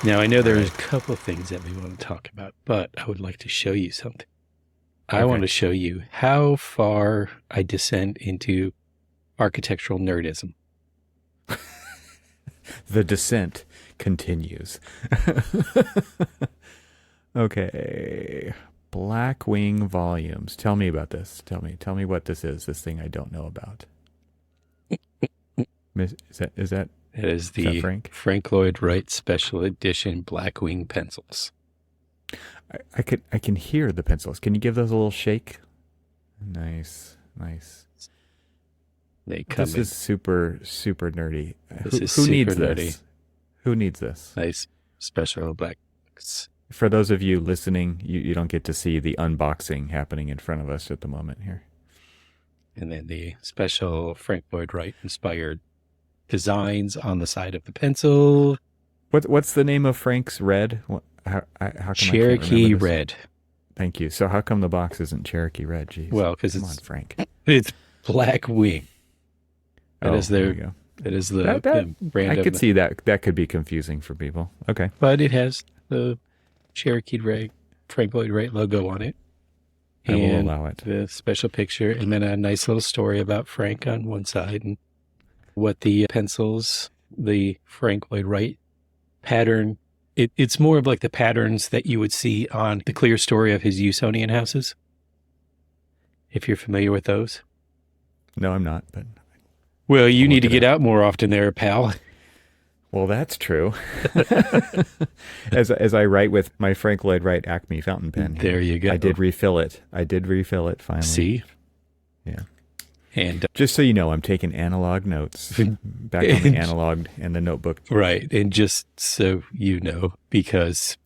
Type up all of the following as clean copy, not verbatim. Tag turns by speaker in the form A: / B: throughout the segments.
A: Now, I know
B: All
A: there's
B: right.
A: a couple of things that we want to talk about, but I would like to show you something. I want
B: Okay.
A: to show you how far I descend into architectural nerdism.
B: The descent continues. Okay. Blackwing volumes. Tell me about this. Tell me what this is. This thing I don't know about. Is that
A: It is
B: is that
A: the
B: Frank?
A: Frank Lloyd Wright Special Edition Blackwing pencils.
B: I can hear the pencils. Can you give those a little shake? Nice, nice.
A: They come
B: This
A: in.
B: is super nerdy.
A: This is
B: Who
A: super
B: needs
A: nerdy.
B: this? Who needs this?
A: Nice special black.
B: For those of you listening, you don't get to see the unboxing happening in front of us at the moment here.
A: And then the special Frank Lloyd Wright inspired designs on the side of the pencil.
B: What's the name of Frank's red? How come I can't
A: Cherokee
B: remember this?
A: Red.
B: Thank you. So how come the box isn't Cherokee Red? Jeez.
A: Well, because
B: Come on,
A: it's
B: Frank.
A: Blackwing. That is
B: there
A: their.
B: you go.
A: That is the,
B: That
A: the brand
B: I
A: of
B: could
A: the,
B: see that. That could be confusing for people. Okay.
A: but it has the Cherokee Red Frank Lloyd Wright logo on it.
B: I will
A: And
B: allow it.
A: the special picture, and then a nice little story about Frank on one side and what the pencils, the Frank Lloyd Wright pattern. It's more of like the patterns that you would see on the clear story of his Usonian houses. If you're familiar with those.
B: No, I'm not. But
A: Well, you
B: I'll
A: need
B: look
A: to
B: it
A: get
B: up.
A: out more often there, pal.
B: well, that's true. as I write with my Frank Lloyd Wright Acme fountain pen. Here,
A: There you go.
B: I did refill it. Finally.
A: See?
B: Yeah.
A: And
B: Just so you know, I'm taking analog notes back on the analog and the notebook.
A: right. And just so you know, because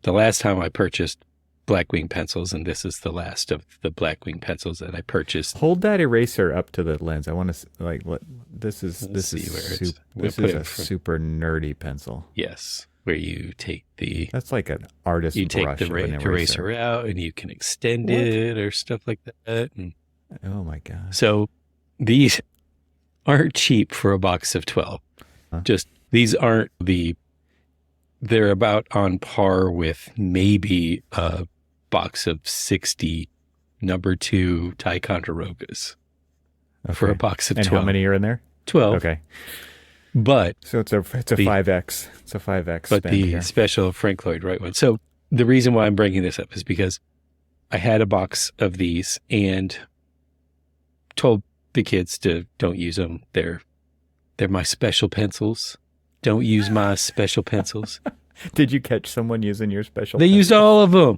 A: the last time I purchased Blackwing pencils, and this is the last of the Blackwing pencils that I purchased.
B: Hold that eraser up to the lens. I want to this is
A: Let's see where it's- we'll
B: this
A: put
B: is
A: it
B: a
A: in front.
B: super nerdy pencil.
A: Yes. Where you take the
B: That's like an artist's
A: you take
B: brush
A: the
B: of an
A: eraser out and you can extend
B: What?
A: it or stuff like that. And
B: Oh my gosh.
A: so these aren't cheap for a box of 12.
B: Huh?
A: Just these aren't they're about on par with maybe a box of 60 number 2 Ticonderogas for a
B: Okay.
A: box of
B: And
A: 12.
B: how many are in there?
A: 12.
B: Okay.
A: But
B: So it's a
A: The-
B: 5x. It's a 5x
A: but
B: spend
A: the
B: here.
A: special Frank Lloyd Wright one. So the reason why I'm bringing this up is because I had a box of these and told the kids to don't use them. They're my special pencils. Don't use my special pencils.
B: Did you catch someone using your special
A: They used all of them.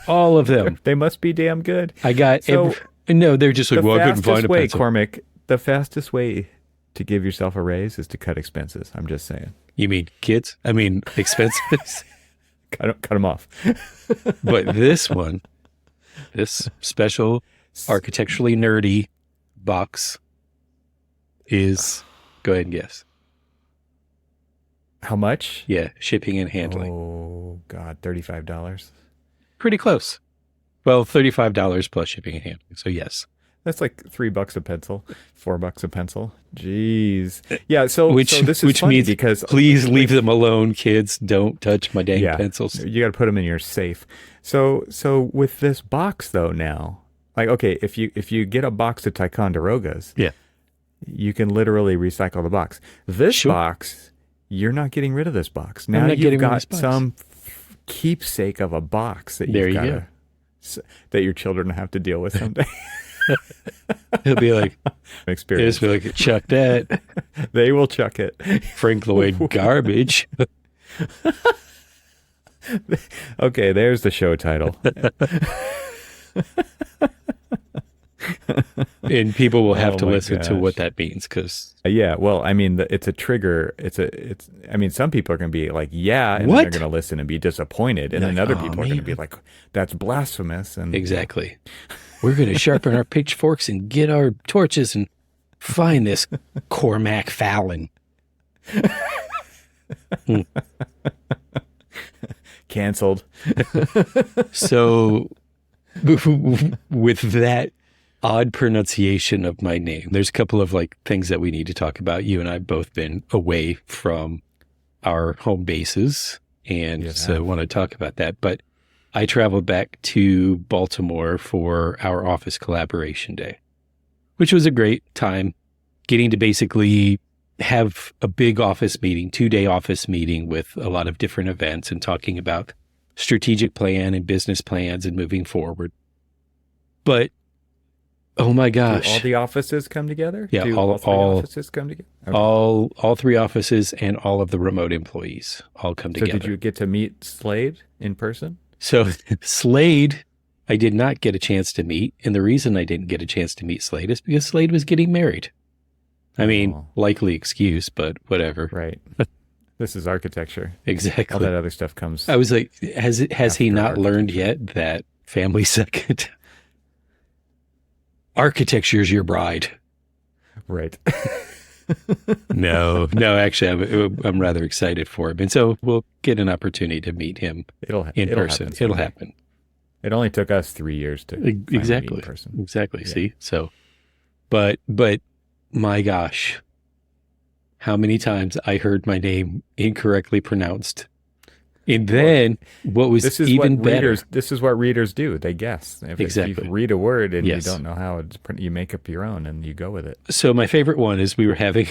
A: All of them.
B: They must be damn good.
A: I got
B: So,
A: no, they're just like,
B: The
A: well, I couldn't find
B: fastest
A: a
B: way,
A: pencil.
B: Cormac, the fastest way to give yourself a raise is to cut expenses. I'm just saying.
A: You mean kids? I mean expenses.
B: Cut them off.
A: But this one, this special architecturally nerdy box is, go ahead and guess.
B: How much?
A: Yeah, shipping and handling.
B: Oh, God, $35.
A: Pretty close. Well, $35 plus shipping and handling. So yes.
B: That's like $3 a pencil, $4 a pencil. Jeez. Yeah. So
A: Which
B: this is funny
A: means
B: because
A: please leave them alone, kids. Don't touch my dang
B: Yeah.
A: pencils.
B: you got to put them in your safe. So with this box though now, like okay, if you get a box of Ticonderogas,
A: Yeah.
B: you can literally recycle the box. This
A: Sure.
B: box, you're not getting rid of this box. Now
A: not
B: you've
A: getting rid of
B: got
A: this box.
B: some keepsake of a box that
A: There
B: you've
A: you
B: got
A: go.
B: that your children have to deal with someday.
A: He'll be like,
B: Experience.
A: he'll be like, chuck that
B: They will chuck it.
A: Frank Lloyd garbage.
B: Okay, there's the show title.
A: And people will have
B: Oh
A: to
B: my
A: listen to
B: gosh.
A: what that means because
B: Yeah, well, I mean, it's a trigger. I mean, some people are going to be like, yeah, and then
A: What?
B: they're going to listen and be disappointed. And then
A: Like,
B: other
A: "Oh,
B: people are going to be
A: man."
B: like, that's blasphemous. And
A: exactly. We're going to sharpen our pitchforks and get our torches and find this Cormac Fallon.
B: Canceled.
A: So, with that odd pronunciation of my name, there's a couple of like things that we need to talk about. You and I have both been away from our home bases, and
B: Yes,
A: so I want to talk about that. But I traveled back to Baltimore for our office collaboration day, which was a great time, getting to basically have a big office meeting, 2-day office meeting with a lot of different events and talking about strategic plan and business plans and moving forward. But oh my gosh.
B: Do all the offices come together?
A: Yeah,
B: Do
A: all
B: three offices come together? Okay.
A: all 3 offices and all of the remote employees all come
B: So
A: together.
B: did you get to meet Slade in person?
A: So Slade, I did not get a chance to meet. And the reason I didn't get a chance to meet Slade is because Slade was getting married. I mean, likely excuse, but whatever.
B: Right. This is architecture.
A: Exactly.
B: All that other stuff comes.
A: I was like, has he not learned
B: architecture.
A: yet that family second? Architecture's your bride.
B: Right.
A: No, actually, I'm rather excited for him. And so we'll get an opportunity to meet him in person. It'll happen.
B: It only took us 3 years to
A: exactly
B: meet in person.
A: Exactly.
B: Yeah.
A: See, so, but my gosh, how many times I heard my name incorrectly pronounced. And then what was even better.
B: This is what readers do. They guess. If you read a word and you don't know how it's you make up your own and you go with it.
A: So my favorite one is we were having,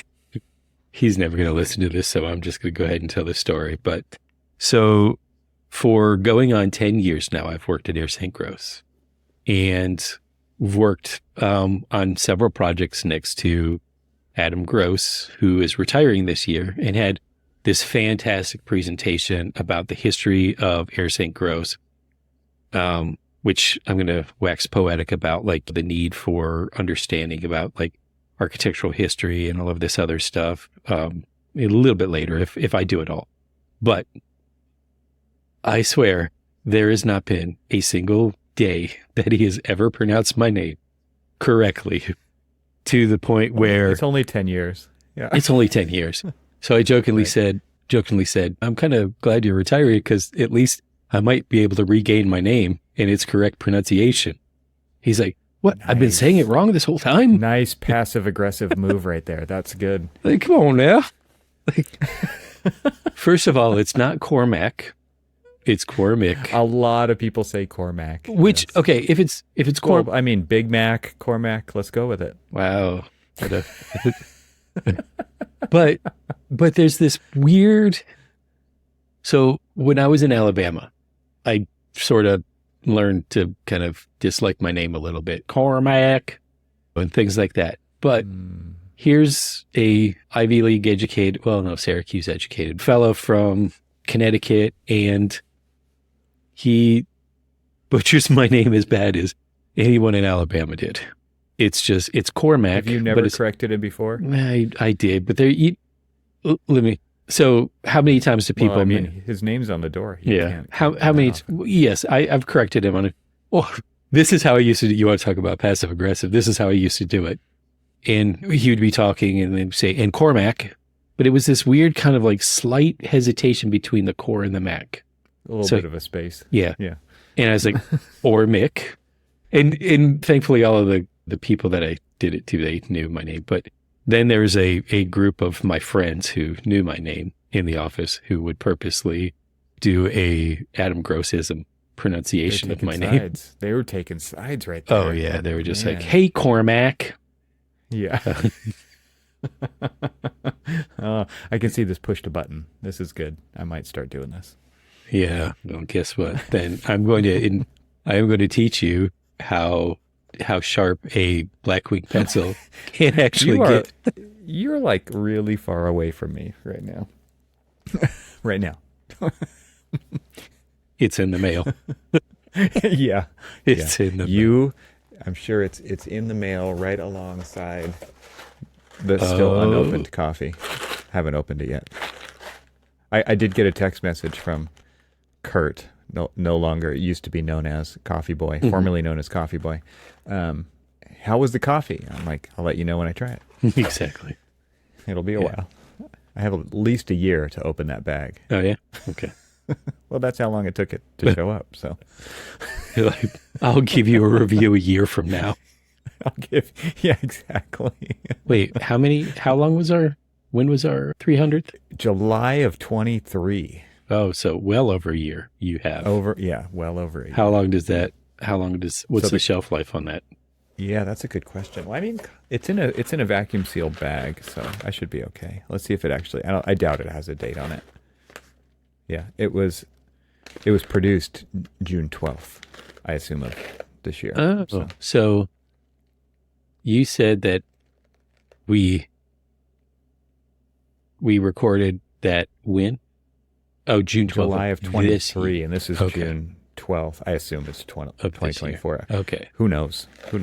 A: he's never going to listen to this, so I'm just going to go ahead and tell this story. But so for going on 10 years now, I've worked at Air St. Gross and worked on several projects next to Adam Gross, who is retiring this year, and had this fantastic presentation about the history of Air St. Gross, which I'm going to wax poetic about, like the need for understanding about like architectural history and all of this other stuff a little bit later if I do it all. But I swear there has not been a single day that he has ever pronounced my name correctly to the point where
B: it's only 10 years. Yeah.
A: It's only 10 years. So I jokingly said, I'm kind of glad you're retiring because at least I might be able to regain my name and its correct pronunciation. He's like, what? Nice. I've been saying it wrong this whole time?
B: Nice passive aggressive move right there. That's good.
A: Like, come on now. Like, first of all, it's not Cormac. It's Cormac.
B: A lot of people say Cormac.
A: Which, yes. Okay, if it's Cormac.
B: Well, I mean, Big Mac, Cormac, let's go with it.
A: Wow. But there's this weird. So when I was in Alabama, I sort of learned to kind of dislike my name a little bit, Cormac, and things like that. But here's a Ivy League educated, Syracuse educated fellow from Connecticut, and he butchers my name as bad as anyone in Alabama did. It's Cormac.
B: Have you never corrected him before?
A: I did, but so how many times do people...
B: Well, I mean, his name's on the door.
A: How many... Yes, I've corrected him on it. Oh, this is how I used to do... You want to talk about passive aggressive? This is how I used to do it. And he would be talking and then say, and Cormac, but it was this weird kind of like slight hesitation between the core and the Mac.
B: A little bit of a space.
A: Yeah. And I was like, or Mick. And thankfully all of the people that I did it to, they knew my name. But then there was a group of my friends who knew my name in the office who would purposely do a Adam Grossism pronunciation of my name.
B: They were taking sides right there.
A: Oh, yeah. They were just like, hey, Cormac.
B: Yeah. I can see this push to button. This is good. I might start doing this.
A: Yeah. Well, guess what? Then I am going to teach you how sharp a Blackwing pencil can actually get.
B: You're like really far away from me right now. Right now.
A: It's in the mail.
B: Yeah.
A: It's in the mail.
B: I'm sure it's in the mail right alongside the still unopened coffee. Haven't opened it yet. I did get a text message from Kurt. No longer, it used to be known as Coffee Boy, formerly known as Coffee Boy. How was the coffee? I'm like, I'll let you know when I try it.
A: Exactly.
B: It'll be a while. I have at least a year to open that bag.
A: Oh, yeah? Okay.
B: Well, that's how long it took it to show up. So
A: I'll give you a review a year from now.
B: Yeah, exactly.
A: Wait, how long was our When was our 300th?
B: July of 23.
A: Oh, so well over a year you have.
B: Well over a year.
A: What's the shelf life on that?
B: Yeah, that's a good question. Well, I mean, it's in a vacuum sealed bag, so I should be okay. Let's see if it actually, I doubt it has a date on it. Yeah, it was produced June 12th, I assume, of this year.
A: Oh, so you said that we recorded that when? Oh, June 12th.
B: July of 23, and this is June 12th. I assume it's 2024.
A: Okay.
B: Who knows?
A: I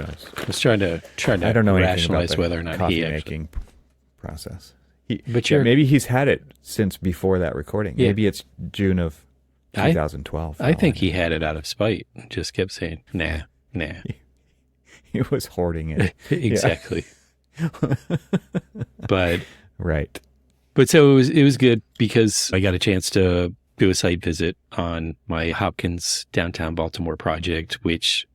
A: was trying to
B: I don't know
A: rationalize whether or not
B: coffee
A: he actually...
B: making process. Maybe he's had it since before that recording. Yeah. Maybe it's June of 2012.
A: I think he had it out of spite. Just kept saying, nah.
B: He was hoarding it.
A: Exactly. But
B: right.
A: But so it was good because I got a chance to do a site visit on my Hopkins downtown Baltimore project, which,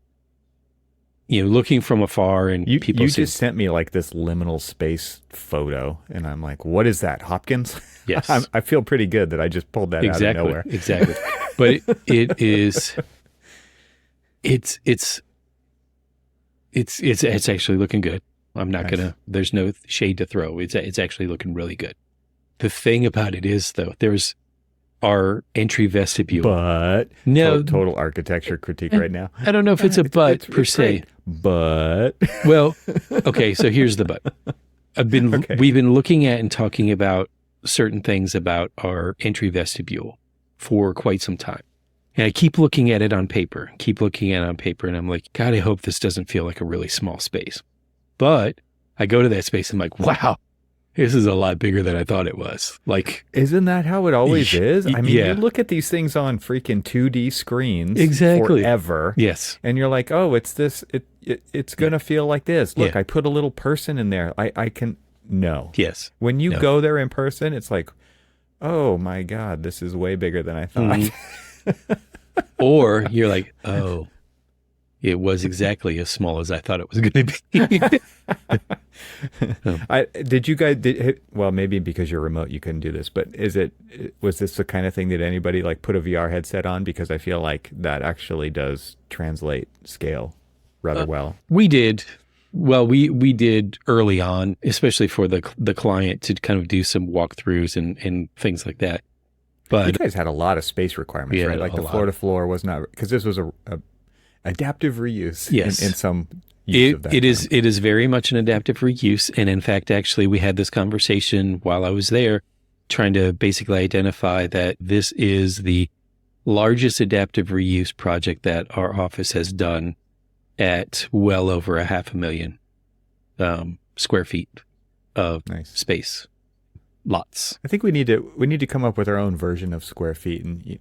A: looking from afar and
B: you
A: people
B: just sent me like this liminal space photo, and I'm like, what is that, Hopkins?
A: Yes.
B: I feel pretty good that I just pulled that out of nowhere.
A: Exactly. But it's actually looking good. I'm not gonna. There's no shade to throw. It's actually looking really good. The thing about it is, though, there's our entry vestibule.
B: But
A: no
B: total architecture critique right now.
A: I don't know if it's a but per se.
B: Great. But
A: well, okay. So here's the but. We've been looking at and talking about certain things about our entry vestibule for quite some time. And I keep looking at it on paper, and I'm like, God, I hope this doesn't feel like a really small space. But I go to that space and I'm like, wow, this is a lot bigger than I thought it was. Like,
B: isn't that how it always is? I mean, you look at these things on freaking 2D screens forever.
A: Yes.
B: And you're like, oh, it's this, it's going to feel like this. Look, I put a little person in there. I can, no.
A: Yes.
B: When you go there in person, it's like, oh my God, this is way bigger than I thought.
A: Mm-hmm. Or you're like, oh, it was exactly as small as I thought it was going to
B: be. Well, maybe because you're remote, you couldn't do this, but was this the kind of thing that anybody like put a VR headset on? Because I feel like that actually does translate scale rather well.
A: We did. Well, we did early on, especially for the client to kind of do some walkthroughs and things like that. But
B: you guys had a lot of space requirements, right? Like the floor to floor was not, because this was a adaptive reuse.
A: Yes.
B: in some use of that.
A: It is very much an adaptive reuse. And in fact, actually, we had this conversation while I was there, trying to basically identify that this is the largest adaptive reuse project that our office has done at well over 500,000 square feet of space. Lots.
B: I think we need to come up with our own version of square feet. And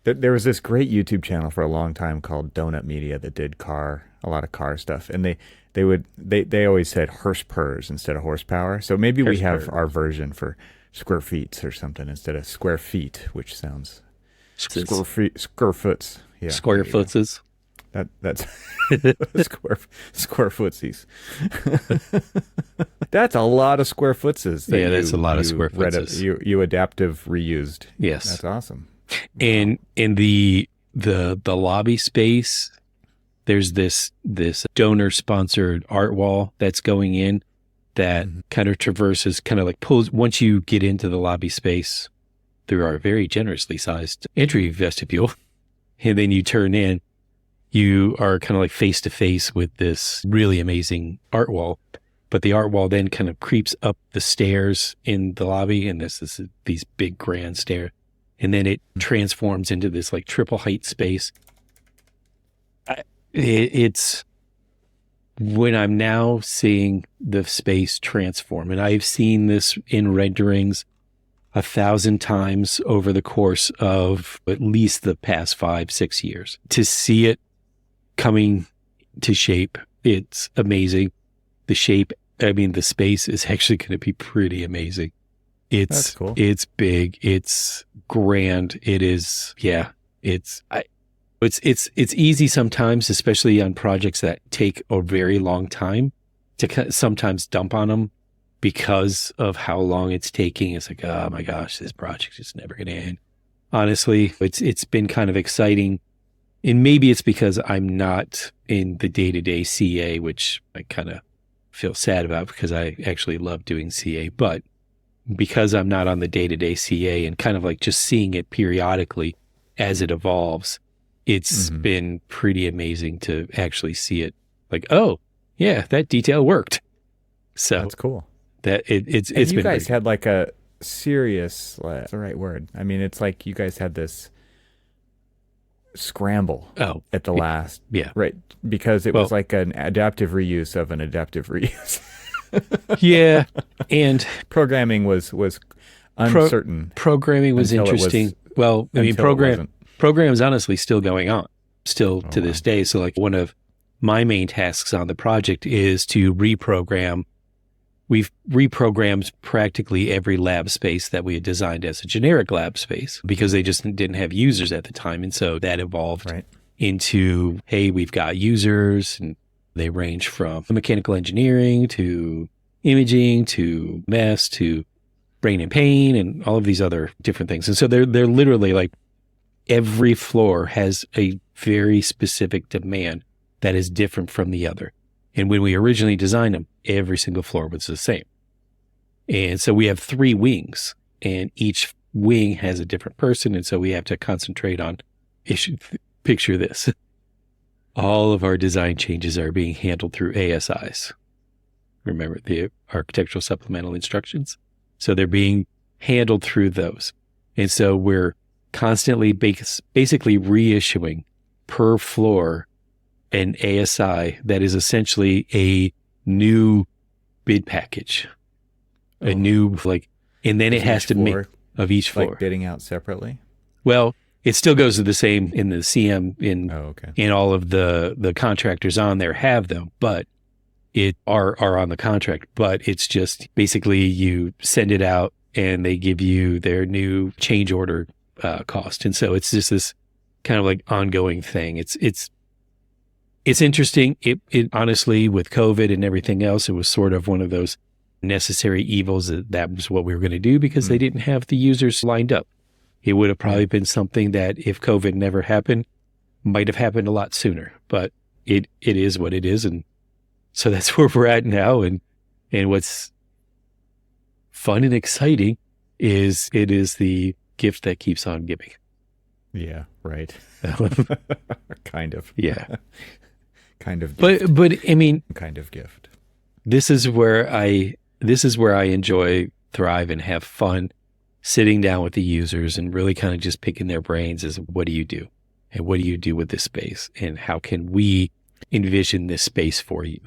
B: there was this great YouTube channel for a long time called Donut Media that did a lot of car stuff, and they always said Hirschpers instead of horsepower. So maybe we have our version for square feet or something instead of square feet, which sounds square foots. Yeah,
A: square footses.
B: That's square footsies. That's a lot of square footses.
A: That's a lot of square footses.
B: You adaptive reused.
A: Yes,
B: that's awesome.
A: And in the lobby space, there's this donor sponsored art wall that's going in that kind of traverses, kind of like pulls once you get into the lobby space through our very generously sized entry vestibule, and then you turn in. You are kind of like face to face with this really amazing art wall, but the art wall then kind of creeps up the stairs in the lobby, and these big grand stairs, and then it transforms into this like triple height space. It's when I'm now seeing the space transform, and I've seen this in renderings 1,000 times over the course of at least the past 5-6 years. To see it coming to shape, it's amazing. The space is actually going to be pretty amazing. That's cool. It's big. It's grand. It is. Yeah. It's easy sometimes, especially on projects that take a very long time, to sometimes dump on them because of how long it's taking. It's like, oh my gosh, this project is never going to end. Honestly, it's been kind of exciting. And maybe it's because I'm not in the day-to-day CA, which I kind of feel sad about because I actually love doing CA. But because I'm not on the day-to-day CA and kind of like just seeing it periodically as it evolves, it's been pretty amazing to actually see it like, oh, yeah, that detail worked. So
B: that's cool.
A: That it's
B: you
A: been
B: guys had like a serious, that's the right word. I mean, it's like you guys had this scramble at the last, right? Because it was like an adaptive reuse of an adaptive reuse.
A: Yeah, and
B: programming was uncertain.
A: Programming was interesting. I mean, program is honestly still going on, to this day. So like one of my main tasks on the project is to reprogram. We've reprogrammed practically every lab space that we had designed as a generic lab space because they just didn't have users at the time. And so that evolved into, hey, we've got users, and they range from mechanical engineering to imaging to MES to brain and pain and all of these other different things. And so they're literally like every floor has a very specific demand that is different from the other. And when we originally designed them, every single floor was the same. And so we have 3 wings, and each wing has a different person. And so we have to concentrate on picture this. All of our design changes are being handled through ASIs. Remember the architectural supplemental instructions? So they're being handled through those. And so we're constantly basically reissuing per floor an ASI that is essentially a new bid package, a new and then it has to make of each floor.
B: Like bidding out separately?
A: Well, it still goes to the same in the CM in all of the contractors on there have them, but it are on the contract, but it's just basically you send it out and they give you their new change order cost. And so it's just this kind of like ongoing thing. It's interesting. It honestly, with COVID and everything else, it was sort of one of those necessary evils that was what we were going to do because they didn't have the users lined up. It would have probably been something that if COVID never happened, might have happened a lot sooner, but it is what it is. And so that's where we're at now. And what's fun and exciting is it is the gift that keeps on giving.
B: Yeah, right. Kind of.
A: Yeah.
B: Kind of gift.
A: But I mean,
B: kind of gift.
A: This is where I enjoy, thrive, and have fun sitting down with the users and really kind of just picking their brains as what do you do? And what do you do with this space? And how can we envision this space for you?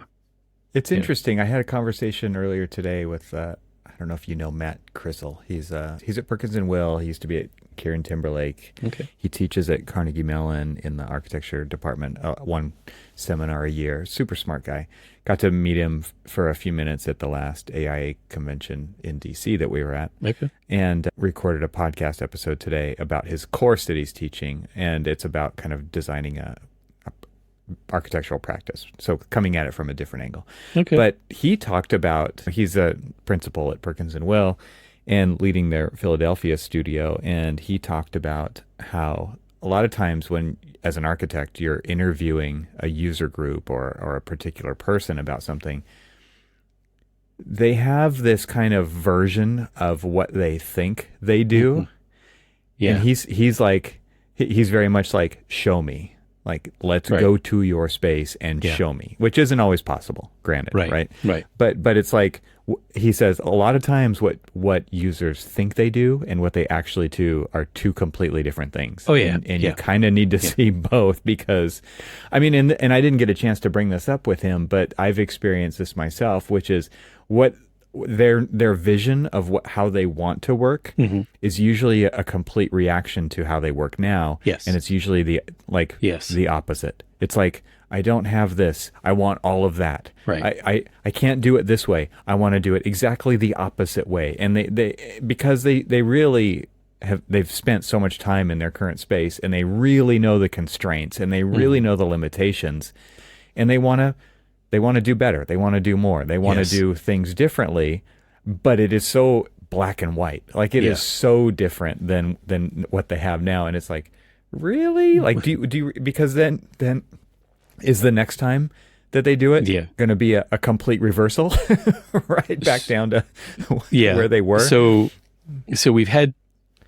B: It's interesting. I had a conversation earlier today with, I don't know if you know Matt Crissell. He's at Perkins and Will. He used to be at Kieran Timberlake.
A: Okay.
B: He teaches at Carnegie Mellon in the architecture department, one seminar a year. Super smart guy. Got to meet him for a few minutes at the last AIA convention in DC that we were at.
A: Okay.
B: And recorded a podcast episode today about his course that he's teaching. And it's about kind of designing a architectural practice. So coming at it from a different angle.
A: Okay.
B: But he talked about, he's a principal at Perkins and Will and leading their Philadelphia studio. And he talked about how a lot of times when, as an architect, you're interviewing a user group or a particular person about something, they have this kind of version of what they think they do.
A: Mm-hmm. Yeah.
B: And he's very much like, show me. Like, let's go to your space and show me, which isn't always possible, granted, right? But it's like, he says, a lot of times what users think they do and what they actually do are 2 completely different things.
A: Oh, yeah.
B: And you kind of need to see both because, I mean, and I didn't get a chance to bring this up with him, but I've experienced this myself, which is what their vision of how they want to work is usually a complete reaction to how they work now.
A: Yes.
B: And it's usually the opposite. It's like, I don't have this. I want all of that.
A: Right.
B: I can't do it this way. I want to do it exactly the opposite way. And because they really they've spent so much time in their current space and they really know the constraints and they really know the limitations, and they want to do better. They want to do more. They want to do things differently. but it is so black and white. Like it
A: Yeah.
B: is so different than what they have now. And it's like, really? Like, do you, because then is the next time that they do it going to be a complete reversal, right? Back down to where they were.
A: So we've had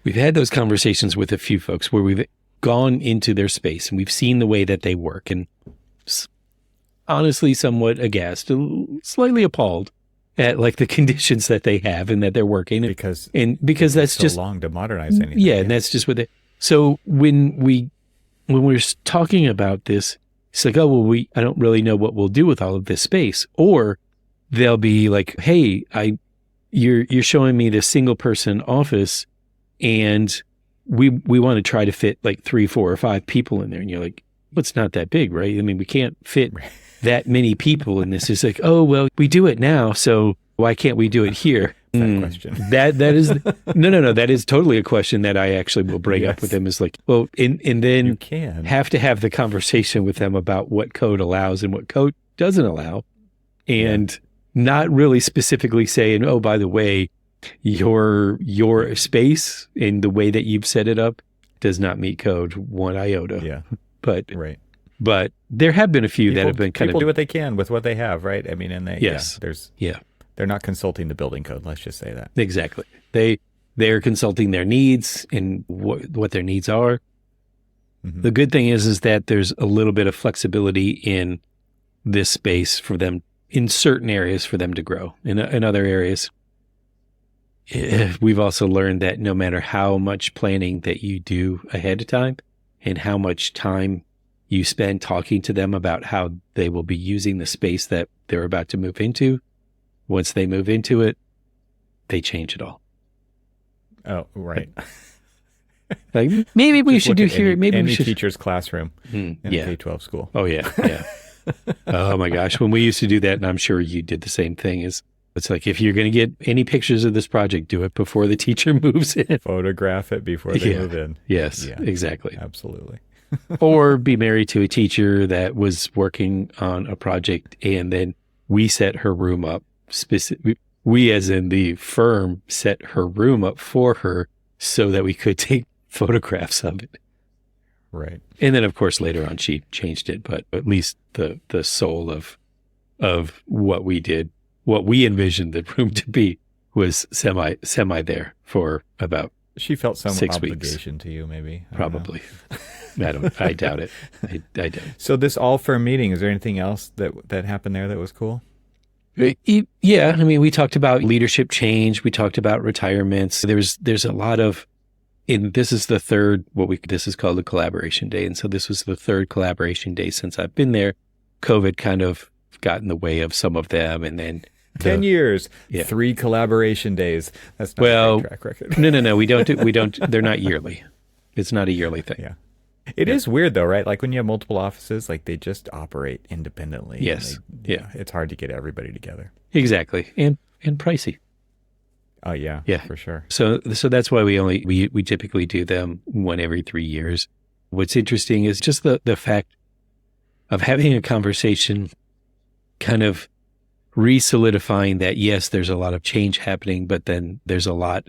A: those conversations with a few folks where we've gone into their space and we've seen the way that they work, and honestly somewhat aghast, slightly appalled at like the conditions that they have and that they're working,
B: because
A: that's
B: so
A: just
B: long to modernize anything.
A: Yeah, and that's just what they. So when we're talking about this, it's like, oh well, I don't really know what we'll do with all of this space, or they'll be like, hey, you're showing me this single person office, and we want to try to fit like 3, 4, or 5 people in there, and you're like, well, it's not that big, right? I mean, we can't fit that many people in this. It's like, oh well, we do it now, so why can't we do it here?
B: That question.
A: That is no. That is totally a question that I actually will bring up with them. Is like, well, and then
B: you can
A: have to have the conversation with them about what code allows and what code doesn't allow, and not really specifically saying, oh, by the way, your space and the way that you've set it up does not meet code 1 iota.
B: Yeah,
A: but
B: right.
A: But there have been a few that have been kind of
B: people do what they can with what they have, right? I mean, and they they're not consulting the building code. Let's just say that.
A: Exactly. They're consulting their needs and what their needs are. Mm-hmm. The good thing is that there's a little bit of flexibility in this space for them, in certain areas for them to grow. In other areas, we've also learned that no matter how much planning that you do ahead of time and how much time you spend talking to them about how they will be using the space that they're about to move into, once they move into it, they change it all.
B: Oh, right.
A: Like, maybe we should do here. Maybe
B: any
A: we should.
B: Teacher's classroom in a K-12 school.
A: Oh, yeah. Oh, my gosh. When we used to do that, and I'm sure you did the same thing, it's like, if you're going to get any pictures of this project, do it before the teacher moves in.
B: Photograph it before they move in.
A: Yes, exactly.
B: Absolutely.
A: Or be married to a teacher that was working on a project, and then we set her room up. We, as in the firm, set her room up for her so that we could take photographs of it.
B: Right.
A: And then, of course, later on she changed it, but at least the soul of what we did, what we envisioned the room to be, was semi there for about
B: she felt some
A: 6
B: obligation
A: weeks.
B: To you, maybe.
A: Probably. I doubt it. I doubt it.
B: So this all firm meeting, is there anything else that happened there that was cool?
A: Yeah, I mean, we talked about leadership change. We talked about retirements. There's a lot of, and this is the third, this is called a collaboration day. And so this was the third collaboration day since I've been there. COVID kind of got in the way of some of them. And then
B: 10 years, 3 collaboration days. That's not a great track record.
A: No. We don't, they're not yearly. It's not a yearly thing.
B: Yeah. It is weird though, right? Like when you have multiple offices, like they just operate independently.
A: Yes.
B: It's hard to get everybody together.
A: Exactly. And pricey.
B: Oh yeah.
A: Yeah.
B: For sure.
A: So that's why we typically do them 1 every 3 years. What's interesting is just the fact of having a conversation, kind of re-solidifying that, yes, there's a lot of change happening, but then there's a lot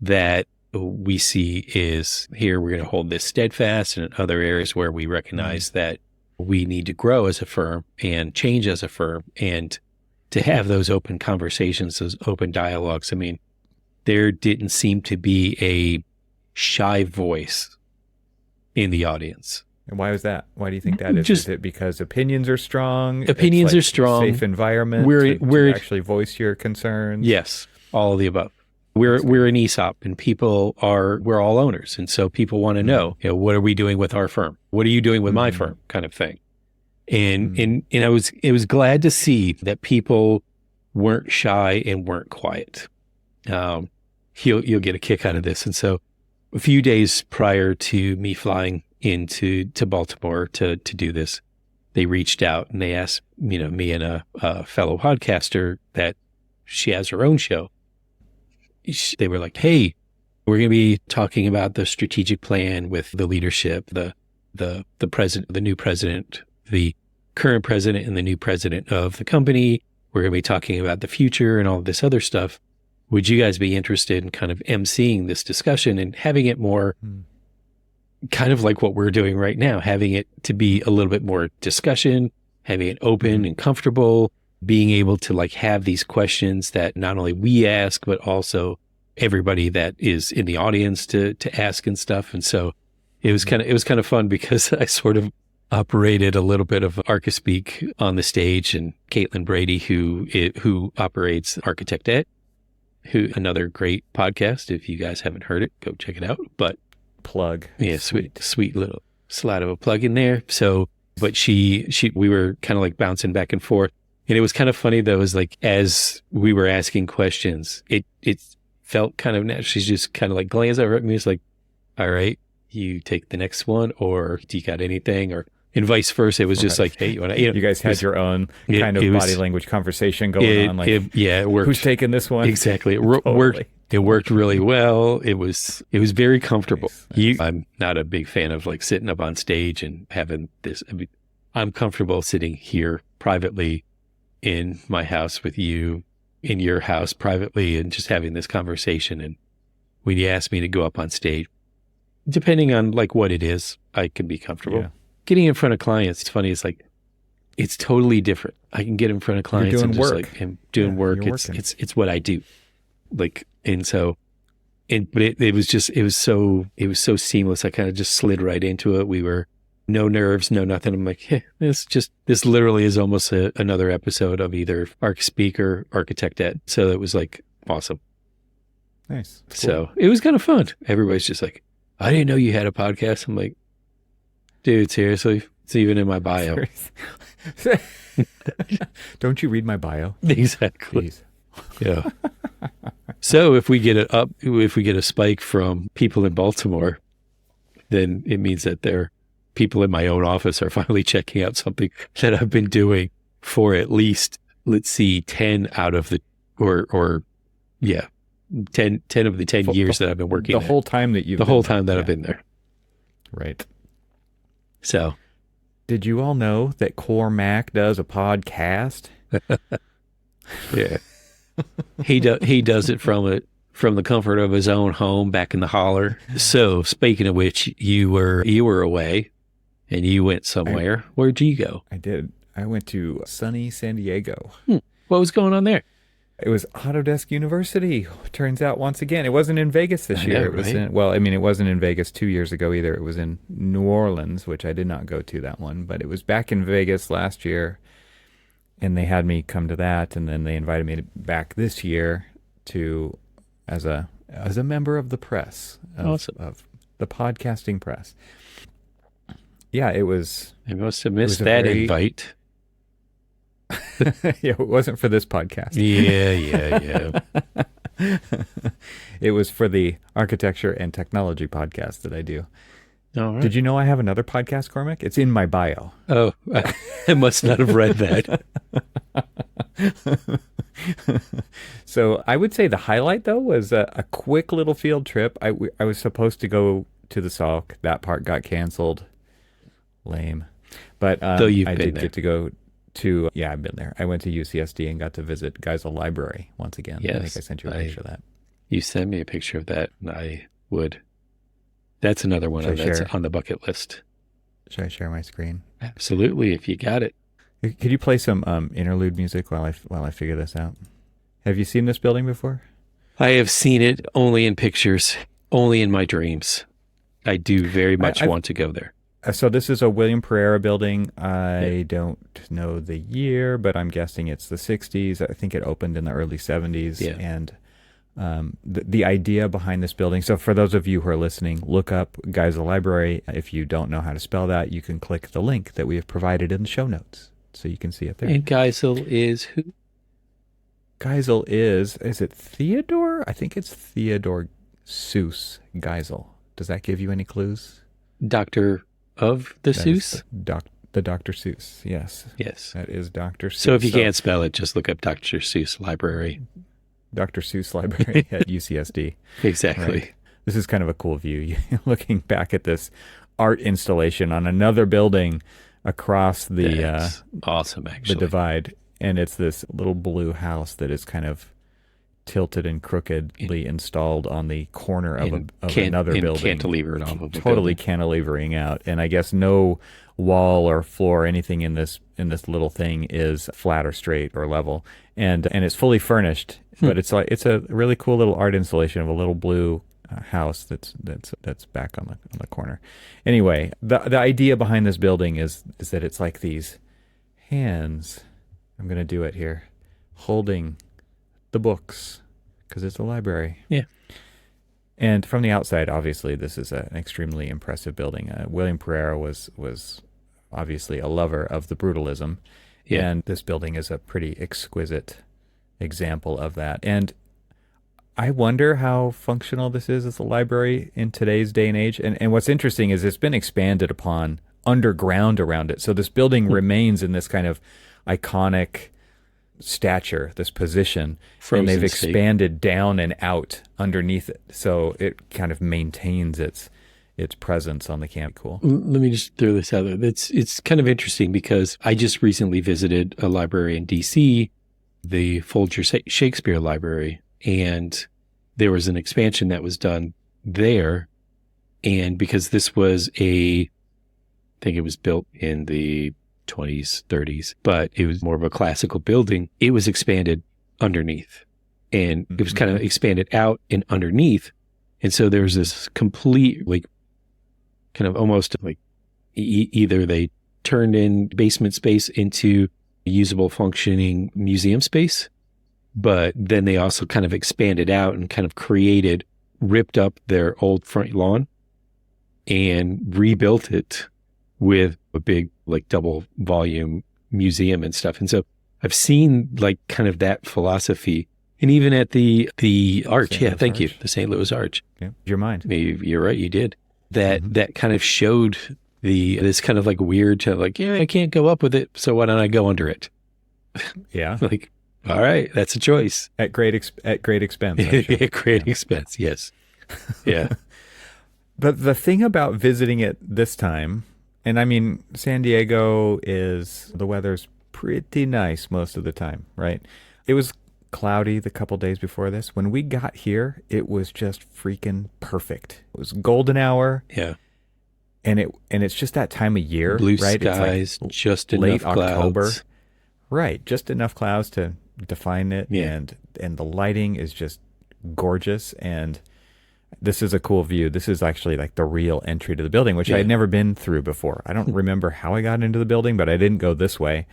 A: that we see is here, we're going to hold this steadfast, and in other areas where we recognize that we need to grow as a firm and change as a firm, and to have those open conversations, those open dialogues. I mean, there didn't seem to be a shy voice in the audience.
B: And why was that? Why do you think that is? Is it because opinions are strong?
A: Opinions are strong.
B: Safe environment to actually voice your concerns?
A: Yes, all of the above. We're an ESOP, and we're all owners. And so people want to know, what are we doing with our firm? What are you doing with my firm, kind of thing. And I was glad to see that people weren't shy and weren't quiet. You'll get a kick out of this. And so a few days prior to me flying into Baltimore to do this, they reached out and they asked, me and a fellow podcaster that she has her own show. They were like, hey, we're going to be talking about the strategic plan with the leadership, the president, the new president, the current president, and the new president of the company. We're going to be talking about the future and all of this other stuff. would you guys be interested in kind of emceeing this discussion and having it more kind of like what we're doing right now, having it to be a little bit more discussion, having it open and comfortable, being able to like have these questions that not only we ask, but also everybody that is in the audience to ask and stuff. And so it was kind of fun because I sort of operated a little bit of Archispeak on the stage, and Caitlin Brady, who operates Architect Ed, who another great podcast. If you guys haven't heard it, go check it out. But
B: plug.
A: Yeah, sweet little slide of a plug in there. So, but we were kind of like bouncing back and forth. And it was kind of funny though, is like, as we were asking questions, it felt kind of natural. She's just kind of like glanced over at me. It's like, all right, you take the next one, or do you got anything? Or, and vice versa. It was just like, hey, you
B: guys had your own kind of body language conversation going on. Like,
A: it worked.
B: Who's taking this one?
A: Exactly. It worked. It worked really well. It was very comfortable. Nice. I'm not a big fan of like sitting up on stage and having this. I mean, I'm comfortable sitting here privately in my house with you, in your house privately, and just having this conversation. And when you ask me to go up on stage, depending on like what it is, I can be comfortable. Yeah. Getting in front of clients, it's funny. It's like, it's totally different. I can get in front of clients and just like, I'm doing work. It's what I do. Like, and so, but it was so seamless. I kind of just slid right into it. We were no nerves, no nothing. I'm like, hey, this literally is almost another episode of either Archispeak or Architect Ed. So it was like awesome.
B: Nice. Cool.
A: So it was kind of fun. Everybody's just like, I didn't know you had a podcast. I'm like, dude, seriously, it's even in my bio.
B: Don't you read my bio?
A: Exactly.
B: Jeez.
A: Yeah. So if we get a spike from people in Baltimore, then it means that people in my own office are finally checking out something that I've been doing for at least, let's see, 10 out of the, 10 of the 10 years that I've been working
B: there.
A: The whole time that I've been there.
B: Right.
A: So.
B: Did you all know that Cormac does a podcast?
A: Yeah. He does it from the comfort of his own home back in the holler. So speaking of which, you were away and you went somewhere. Where'd you go?
B: I did. I went to sunny San Diego.
A: What was going on there?
B: It was Autodesk University. Turns out once again, it wasn't in Vegas this year. It was it wasn't in Vegas 2 years ago either. It was in New Orleans, which I did not go to that one, but it was back in Vegas last year. And they had me come to that, and then they invited me back this year as a member of the press, of the podcasting press. Yeah, it was. I
A: must have missed that invite.
B: Yeah, it wasn't for this podcast.
A: Yeah.
B: It was for the architecture and technology podcast that I do.
A: All right.
B: Did you know I have another podcast, Cormac? It's in my bio.
A: Oh, I must not have read that.
B: So I would say the highlight, though, was a quick little field trip. I was supposed to go to the Salk. That part got canceled. Lame. But I did get to go to, I've been there. I went to UCSD and got to visit Geisel Library once again.
A: Yes,
B: I think I sent you a picture of that.
A: You sent me a picture of that, and I would. That's another one that's on the bucket list.
B: Should I share my screen?
A: Absolutely, if you got it.
B: Could you play some interlude music while I figure this out? Have you seen this building before?
A: I have seen it only in pictures, only in my dreams. I do very much want to go there.
B: So this is a William Pereira building. I don't know the year, but I'm guessing it's the 60s. I think it opened in the early 70s. Yeah. And the idea behind this building, so for those of you who are listening, look up Geisel Library. If you don't know how to spell that, you can click the link that we have provided in the show notes, so you can see it there.
A: And Geisel is who?
B: Geisel is it Theodore? I think it's Theodore Seuss Geisel. Does that give you any clues?
A: Doctor of the Seuss?
B: The Dr. Seuss, yes.
A: Yes.
B: That is Dr. Seuss.
A: So if you can't spell it, just look up Dr. Seuss Library.
B: Dr. Seuss Library at UCSD.
A: Exactly.
B: Right. This is kind of a cool view. Looking back at this art installation on another building across the
A: awesome, actually.
B: the divide, and it's this little blue house that is kind of tilted and crookedly installed on the corner of another
A: and
B: building.
A: Cantilevered off of a
B: totally
A: building.
B: cantilevering out. And I guess no wall or floor or anything in this little thing is flat or straight or level. And it's fully furnished, but it's a really cool little art installation of a little blue house that's back on the corner. Anyway, the idea behind this building is that it's like these hands. I'm going to do it here, holding the books, because it's a library.
A: Yeah.
B: And from the outside, obviously, this is an extremely impressive building. William Pereira was obviously a lover of the brutalism, and this building is a pretty exquisite example of that. And I wonder how functional this is as a library in today's day and age. And what's interesting is it's been expanded upon underground around it. So this building remains in this kind of iconic stature, this position, and they've expanded down and out underneath it. So it kind of maintains its presence on the camp. Cool.
A: Let me just throw this out there. It's kind of interesting because I just recently visited a library in D.C., the Folger Shakespeare Library, and there was an expansion that was done there. And because this was I think it was built in the 20s, 30s, but it was more of a classical building. It was expanded underneath, and it was kind of expanded out and underneath. And so there's this complete, kind of almost like either they turned in basement space into usable functioning museum space, but then they also kind of expanded out and kind of ripped up their old front lawn and rebuilt it with a big double volume museum and stuff. And so I've seen kind of that philosophy, and even at the Arch. Yeah, thank you. The St. Louis Arch.
B: Yeah, your mind.
A: You're right. You did that kind of showed this kind of weird to I can't go up with it, so why don't I go under it?
B: Yeah.
A: All right, that's a choice
B: at great expense.
A: At great expense. Yes. Yeah.
B: But the thing about visiting it this time, and I mean, San Diego the weather's pretty nice most of the time, right? It was cloudy the couple days before this. When we got here, it was just freaking perfect. It was golden hour.
A: Yeah.
B: And it's just that time of year,
A: blue
B: right?
A: skies,
B: it's
A: just
B: late
A: enough clouds.
B: October. Right, just enough clouds to define it.
A: Yeah.
B: And the lighting is just gorgeous, and this is a cool view. This is actually the real entry to the building, which I had never been through before. I don't remember how I got into the building, but I didn't go this way.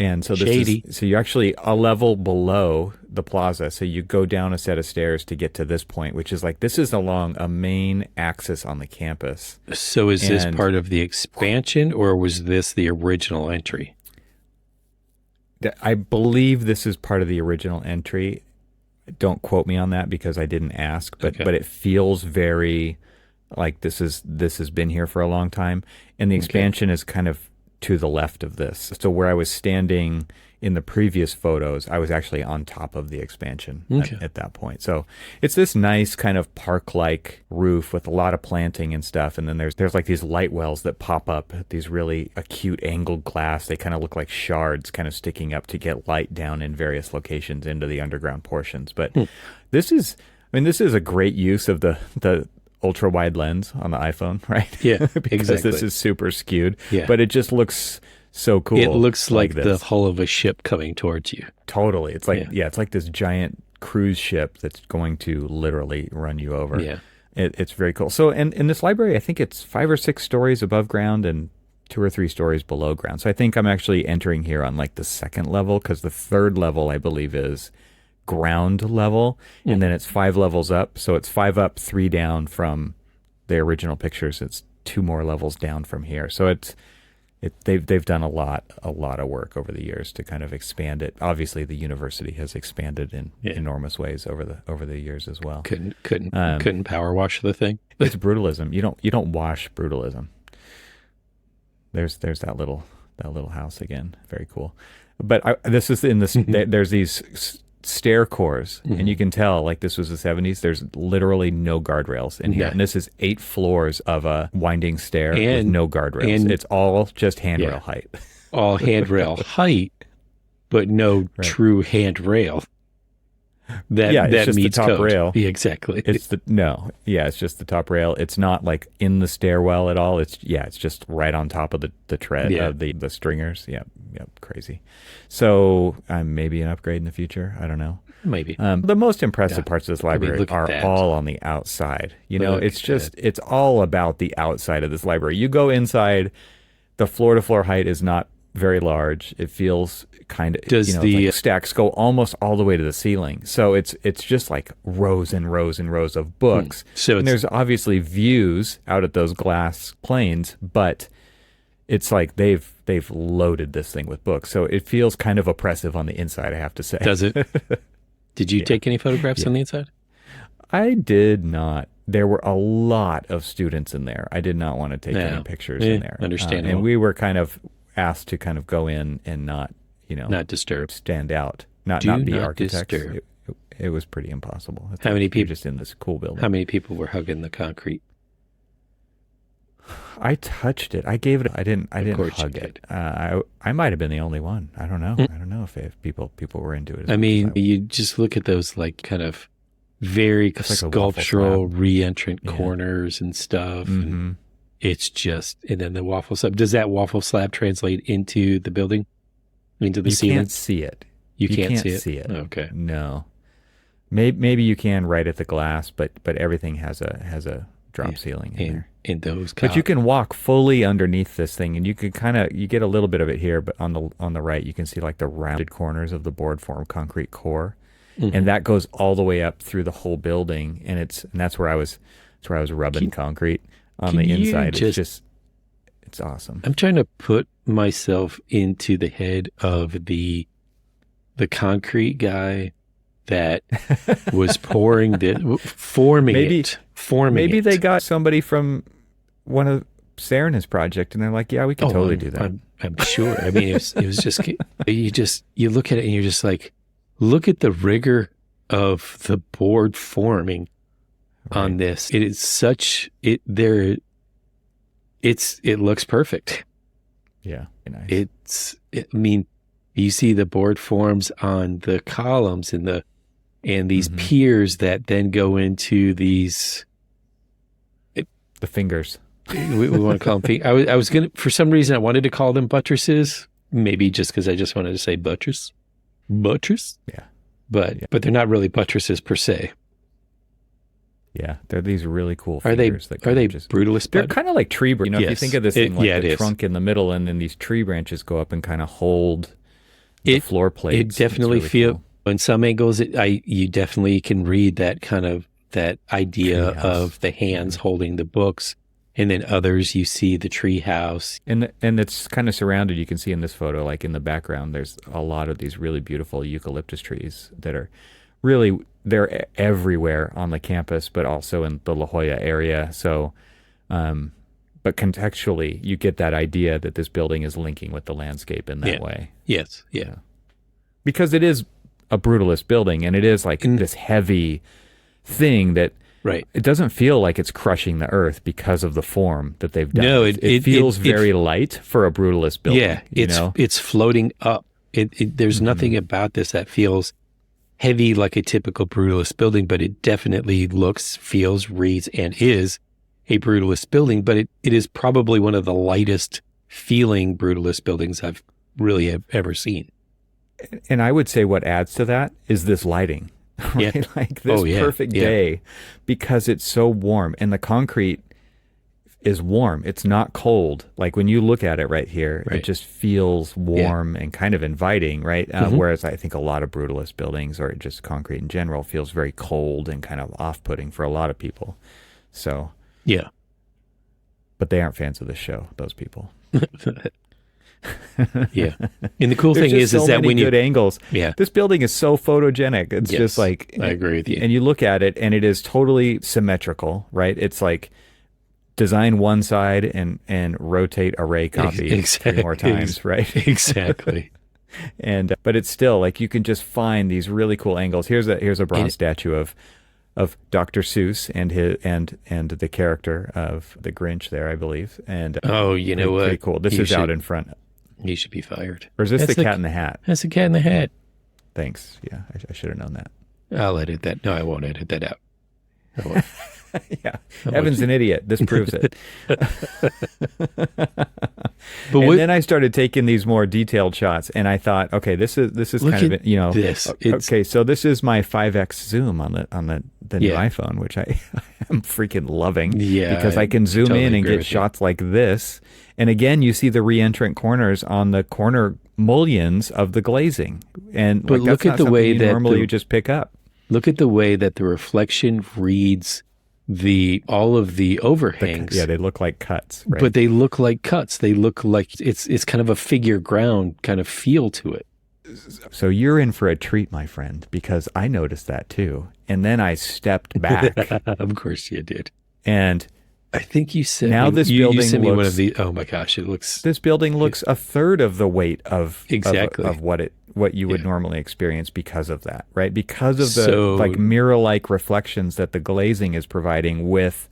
B: And so so you're actually a level below the plaza. So you go down a set of stairs to get to this point, which is this is along a main axis on the campus.
A: So is this part of the expansion, or was this the original entry?
B: I believe this is part of the original entry. Don't quote me on that because I didn't ask, but it feels very like this has been here for a long time. And the expansion is kind of to the left of this. So where I was standing in the previous photos, I was actually on top of the expansion at that point. So it's this nice kind of park-like roof with a lot of planting and stuff. And then there's these light wells that pop up, these really acute angled glass. They kind of look like shards kind of sticking up to get light down in various locations into the underground portions. But this is a great use of the ultra wide lens on the iPhone, right?
A: Yeah,
B: because
A: exactly.
B: This is super skewed.
A: Yeah.
B: But it just looks so cool.
A: It looks like
B: this.
A: the hull of a ship coming towards you.
B: Totally. It's it's like this giant cruise ship that's going to literally run you over.
A: Yeah.
B: It's very cool. So in this library, I think it's 5 or 6 stories above ground and 2 or 3 stories below ground. So I think I'm actually entering here on the second level, because the third level, I believe, is ground level, and then it's 5 levels up. So it's 5 up, 3 down from the original pictures. It's 2 more levels down from here. So they've done a lot of work over the years to kind of expand it. Obviously, the university has expanded in enormous ways over the years as well.
A: Couldn't power wash the thing.
B: It's brutalism. You don't wash brutalism. There's that little house again. Very cool. But this is in this. There's these stair cores, and you can tell this was the 70s. There's literally no guardrails in here, and this is 8 floors of a winding stair with no guardrails. And it's all just handrail height.
A: All handrail height, but no true handrail.
B: Yeah, it's
A: that
B: just the
A: meets
B: top
A: code.
B: rail.
A: Yeah, exactly.
B: It's just the top rail. It's not like in the stairwell at all. It's just right on top of the tread of the stringers. Yeah, crazy. So maybe an upgrade in the future. I don't know.
A: Maybe.
B: The most impressive parts of this library
A: look at
B: are
A: that.
B: all on the outside.
A: Look
B: It's all about the outside of this library. You go inside, the floor-to-floor height is not very large. It feels kind of, like stacks go almost all the way to the ceiling. So it's just like rows and rows and rows of books.
A: So
B: there's obviously views out at those glass planes, but it's like they've loaded this thing with books. So it feels kind of oppressive on the inside, I have to say.
A: Does it? Did you take any photographs on the inside?
B: I did not. There were a lot of students in there. I did not want to take any pictures in there.
A: Understandable.
B: And we were kind of asked to kind of go in and not
A: disturb,
B: stand out, not be architects. It was pretty impossible.
A: How many people
B: just in this cool building?
A: How many people were hugging the concrete?
B: I touched it. I gave it. I didn't hug it. I might have been the only one. I don't know. I don't know if people were into it.
A: I mean, you just look at those like kind of very sculptural re-entrant corners and stuff.
B: Mm-hmm.
A: And it's just, and then the waffle slab. Does that waffle slab translate into the building? Into the ceiling?
B: You can't see it.
A: You can't
B: see it.
A: Okay.
B: No. Maybe you can right at the glass, but everything has a drop ceiling in there.
A: In those,
B: but you can walk fully underneath this thing, and you can you get a little bit of it here, but on the right you can see like the rounded corners of the board form concrete core, and that goes all the way up through the whole building, and that's where I was rubbing concrete on the inside. It's awesome.
A: I'm trying to put myself into the head of the concrete guy that was forming it.
B: Maybe they got somebody from one of Saren's project, and they're like, "Yeah, we can totally do that."
A: I'm sure. I mean, it was just you look at it and you're just like, look at the rigor of the board forming on this. It is it looks perfect.
B: Yeah, nice.
A: I mean, you see the board forms on the columns and these piers that then go into these.
B: The fingers.
A: We want to call them. I was gonna, for some reason, I wanted to call them buttresses. Maybe just because I just wanted to say buttress.
B: Yeah.
A: But they're not really buttresses per se.
B: Yeah, they're these really cool
A: Are they
B: fingers.
A: brutalist?
B: They're kind of like tree branches. If you think of this thing like the trunk
A: is.
B: in the middle, and then these tree branches go up and kind of hold the floor plates.
A: It definitely feels,
B: cool.
A: in some angles, you definitely can read that kind of, that idea of the hands holding the books, and then others you see the tree house.
B: And it's kind of surrounded, you can see in this photo, like in the background, there's a lot of these really beautiful eucalyptus trees that are really, they're everywhere on the campus, but also in the La Jolla area. So, but contextually, you get that idea that this building is linking with the landscape in that way.
A: Yes, yeah.
B: Because it is a brutalist building, and it is like this heavy thing that it doesn't feel like it's crushing the earth because of the form that they've done.
A: No,
B: it feels very light for a brutalist building.
A: Yeah, it's floating up. There's nothing about this that feels heavy like a typical brutalist building, but it definitely looks, feels, reads, and is a brutalist building. But it is probably one of the lightest feeling brutalist buildings I've really ever seen.
B: And I would say what adds to that is this lighting. Right?
A: Yeah.
B: Like this perfect day, because it's so warm, and the concrete is warm. It's not cold. Like when you look at it right here, it just feels warm and kind of inviting, right? Whereas I think a lot of brutalist buildings, or just concrete in general, feels very cold and kind of off-putting for a lot of people. So
A: yeah,
B: but they aren't fans of this show, those people.
A: Yeah, and the cool thing is that when you
B: good angles, this building is so photogenic. It's just like,
A: I agree with you.
B: And you look at it, and it is totally symmetrical, right? It's like design one side and rotate array copy 3 more times, right?
A: Exactly.
B: And but it's still like you can just find these really cool angles. Here's a bronze statue of Dr. Seuss and the character of the Grinch there, I believe. And
A: you know what?
B: Pretty cool. This is out in front.
A: He should be fired.
B: Or is this the Cat in the Hat?
A: That's the Cat in the Hat.
B: Thanks. Yeah, I should have known that.
A: I'll edit that. No, I won't edit that out. I won't.
B: Yeah. Evan's an idiot. This proves it. And then I started taking these more detailed shots, and I thought, okay, this is kind of,
A: this.
B: Okay, so this is my 5x zoom on the new iPhone, which I am freaking loving.
A: Yeah,
B: because I can zoom
A: totally
B: in and get shots like this. And again, you see the re-entrant corners on the corner mullions of the glazing, and
A: but look at the way that
B: normally you just pick up.
A: Look at the way that the reflection reads all of the overhangs.
B: They look like cuts, right?
A: But they look like cuts. They look like it's kind of a figure ground kind of feel to it.
B: So you're in for a treat, my friend, because I noticed that too. And then I stepped back.
A: Of course you did.
B: And
A: I think you said
B: this building
A: you sent me one
B: looks,
A: of the. Oh my gosh, it looks.
B: This building looks a third of the weight of what you would normally experience because of that, right? Because of the mirror-like reflections that the glazing is providing with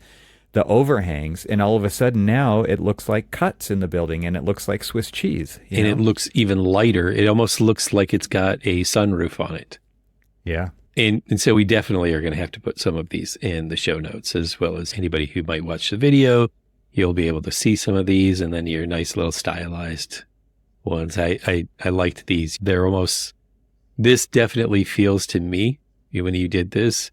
B: the overhangs, and all of a sudden now it looks like cuts in the building, and it looks like Swiss cheese.
A: It looks even lighter. It almost looks like it's got a sunroof on it.
B: Yeah.
A: And so we definitely are going to have to put some of these in the show notes, as well as anybody who might watch the video. You'll be able to see some of these, and then your nice little stylized ones. I liked these. This definitely feels to me, when you did this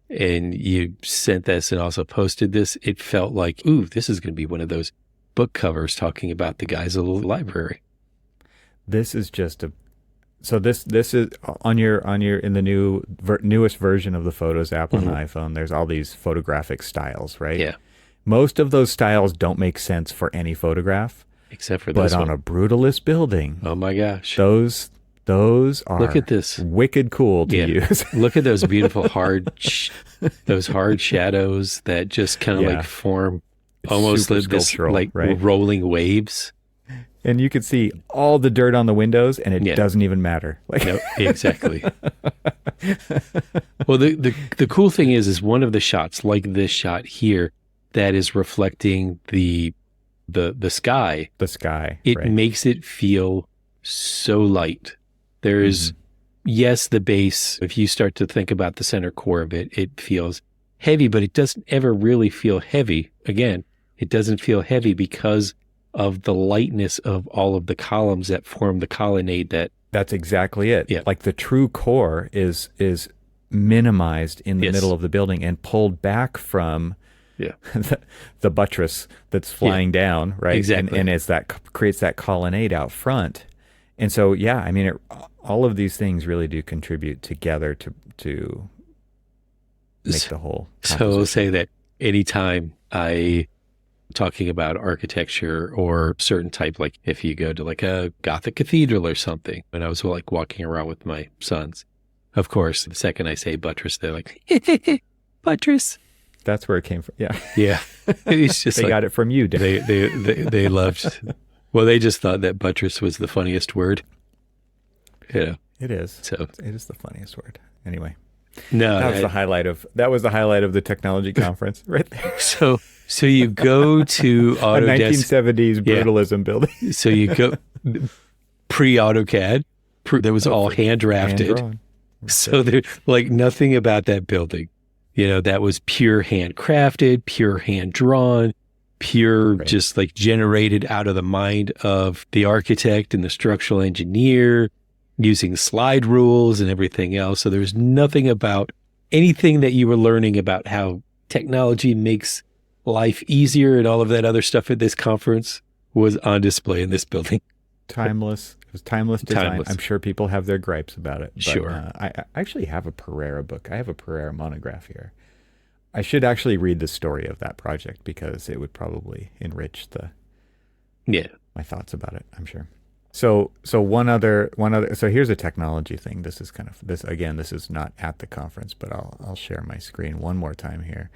A: and you sent this and also posted this, it felt like, ooh, this is going to be one of those book covers talking about the Geisel library.
B: This is just this is on your in the newest version of the Photos app on the iPhone. There's all these photographic styles, right?
A: Yeah.
B: Most of those styles don't make sense for any photograph.
A: Except for this one.
B: But on a brutalist building,
A: oh my gosh,
B: those are
A: look at this
B: wicked cool to use.
A: Look at those beautiful hard shadows that just kind of like form almost like this like rolling waves.
B: And you can see all the dirt on the windows, and it doesn't even matter.
A: No, exactly. Well, the cool thing is one of the shots, like this shot here, that is reflecting the sky.
B: The sky.
A: It makes it feel so light. There is, yes, the base. If you start to think about the center core of it, it feels heavy, but it doesn't ever really feel heavy. Again, it doesn't feel heavy because of the lightness of all of the columns that form the colonnade.
B: That's exactly it.
A: Yeah.
B: Like the true core is minimized in the middle of the building and pulled back from the buttress that's flying down, right?
A: Exactly.
B: And creates that colonnade out front. And so, I mean, all of these things really do contribute together to make the whole composition.
A: So say that anytime talking about architecture or certain type, like if you go to like a Gothic cathedral or something, and I was like walking around with my sons, of course, the second I say buttress, they're like, buttress.
B: That's where it came from. Yeah.
A: Yeah. It's just
B: they got it from you, Dave.
A: They loved, well, they just thought that buttress was the funniest word.
B: It is.
A: So
B: it is the funniest word. Anyway.
A: No.
B: That was the highlight of the technology conference right there.
A: So you go to Autodesk.
B: A 1970s brutalism building.
A: So you go pre-AutoCAD. That was all hand drafted. So there's like nothing about that building. That was pure handcrafted, pure hand drawn, pure just like generated out of the mind of the architect and the structural engineer using slide rules and everything else. So there's nothing about anything that you were learning about how technology makes life easier and all of that other stuff at this conference was on display in this building.
B: Timeless. It was timeless design. I'm sure people have their gripes about it. But,
A: sure.
B: I actually have a Pereira book. I have a Pereira monograph here. I should actually read the story of that project because it would probably enrich my thoughts about it, I'm sure. So one other so here's a technology thing. This is this is not at the conference, but I'll share my screen one more time here.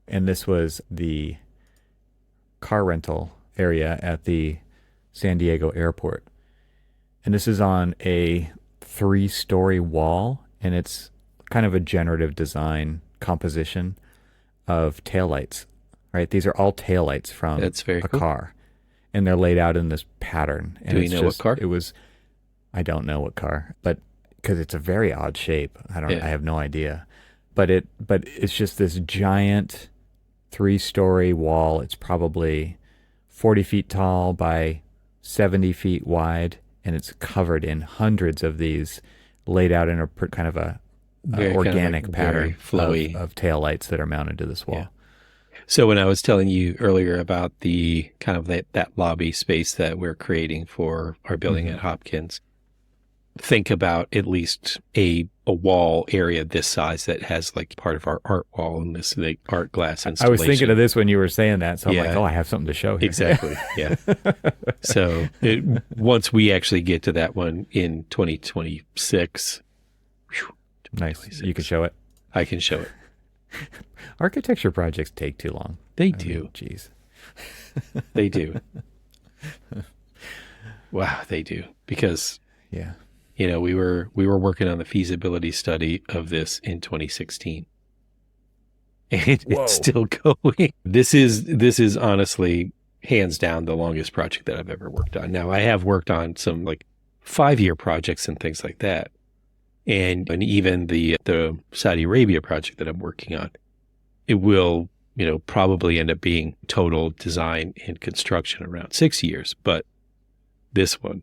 B: And this was the car rental area at the San Diego airport. And this is on a 3-story wall, and it's kind of a generative design composition of taillights, right? These are all taillights from a car, and they're laid out in this pattern. And
A: Do you know what car?
B: I don't know what car, but because it's a very odd shape.
A: Yeah.
B: I have no idea, but it's just this giant 3-story wall. It's probably 40 feet tall by 70 feet wide, and it's covered in hundreds of these laid out in a kind of a organic pattern
A: flowy
B: of taillights that are mounted to this wall.
A: Yeah. So when I was telling you earlier about the kind of that lobby space that we're creating for our building at Hopkins, think about at least a wall area this size that has like part of our art wall and this like art glass installation.
B: I was thinking of this when you were saying that, so I'm like, oh, I have something to show here.
A: Exactly. Yeah. So once we actually get to that one in 2026,
B: nice. You can show it.
A: I can show it.
B: Architecture projects take too long.
A: They do.
B: Jeez.
A: They do. Wow, they do. Because we were working on the feasibility study of this in 2016. And it's still going. This is honestly hands down the longest project that I've ever worked on. Now I have worked on some like 5-year projects and things like that. And even the Saudi Arabia project that I'm working on, it will, probably end up being total design and construction around 6 years. But this one,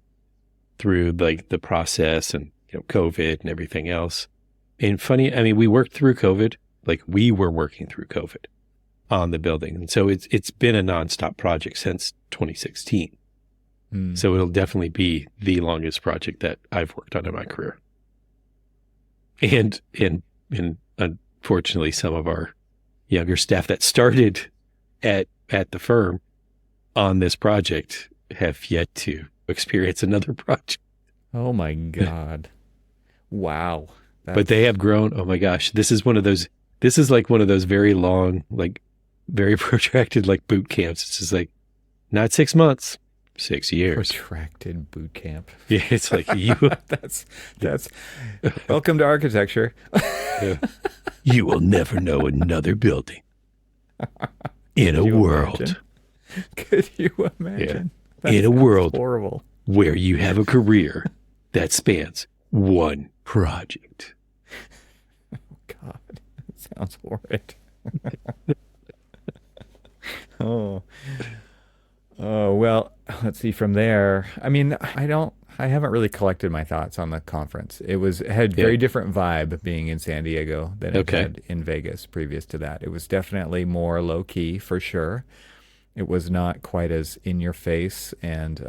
A: through like the process and COVID and everything else, and we worked through COVID, like we were working through COVID on the building, and so it's been a nonstop project since 2016. So it'll definitely be the longest project that I've worked on in my career. And unfortunately, some of our younger staff that started at the firm on this project have yet to experience another project.
B: Oh my God. Wow.
A: But they have grown. Oh my gosh. This is like one of those very long, like very protracted, like boot camps. It's just like not 6 months, 6 years.
B: Protracted boot camp.
A: Yeah. It's like you.
B: That's welcome to architecture.
A: Yeah. You will never know another building in a world.
B: Imagine? Could you imagine?
A: Yeah. In a world
B: horrible
A: where you have a career that spans one project.
B: Oh God, that sounds horrid. Oh, well, let's see from there. I mean, I haven't really collected my thoughts on the conference. It had very different vibe being in San Diego than it had in Vegas previous to that. It was definitely more low key for sure. It was not quite as in your face, and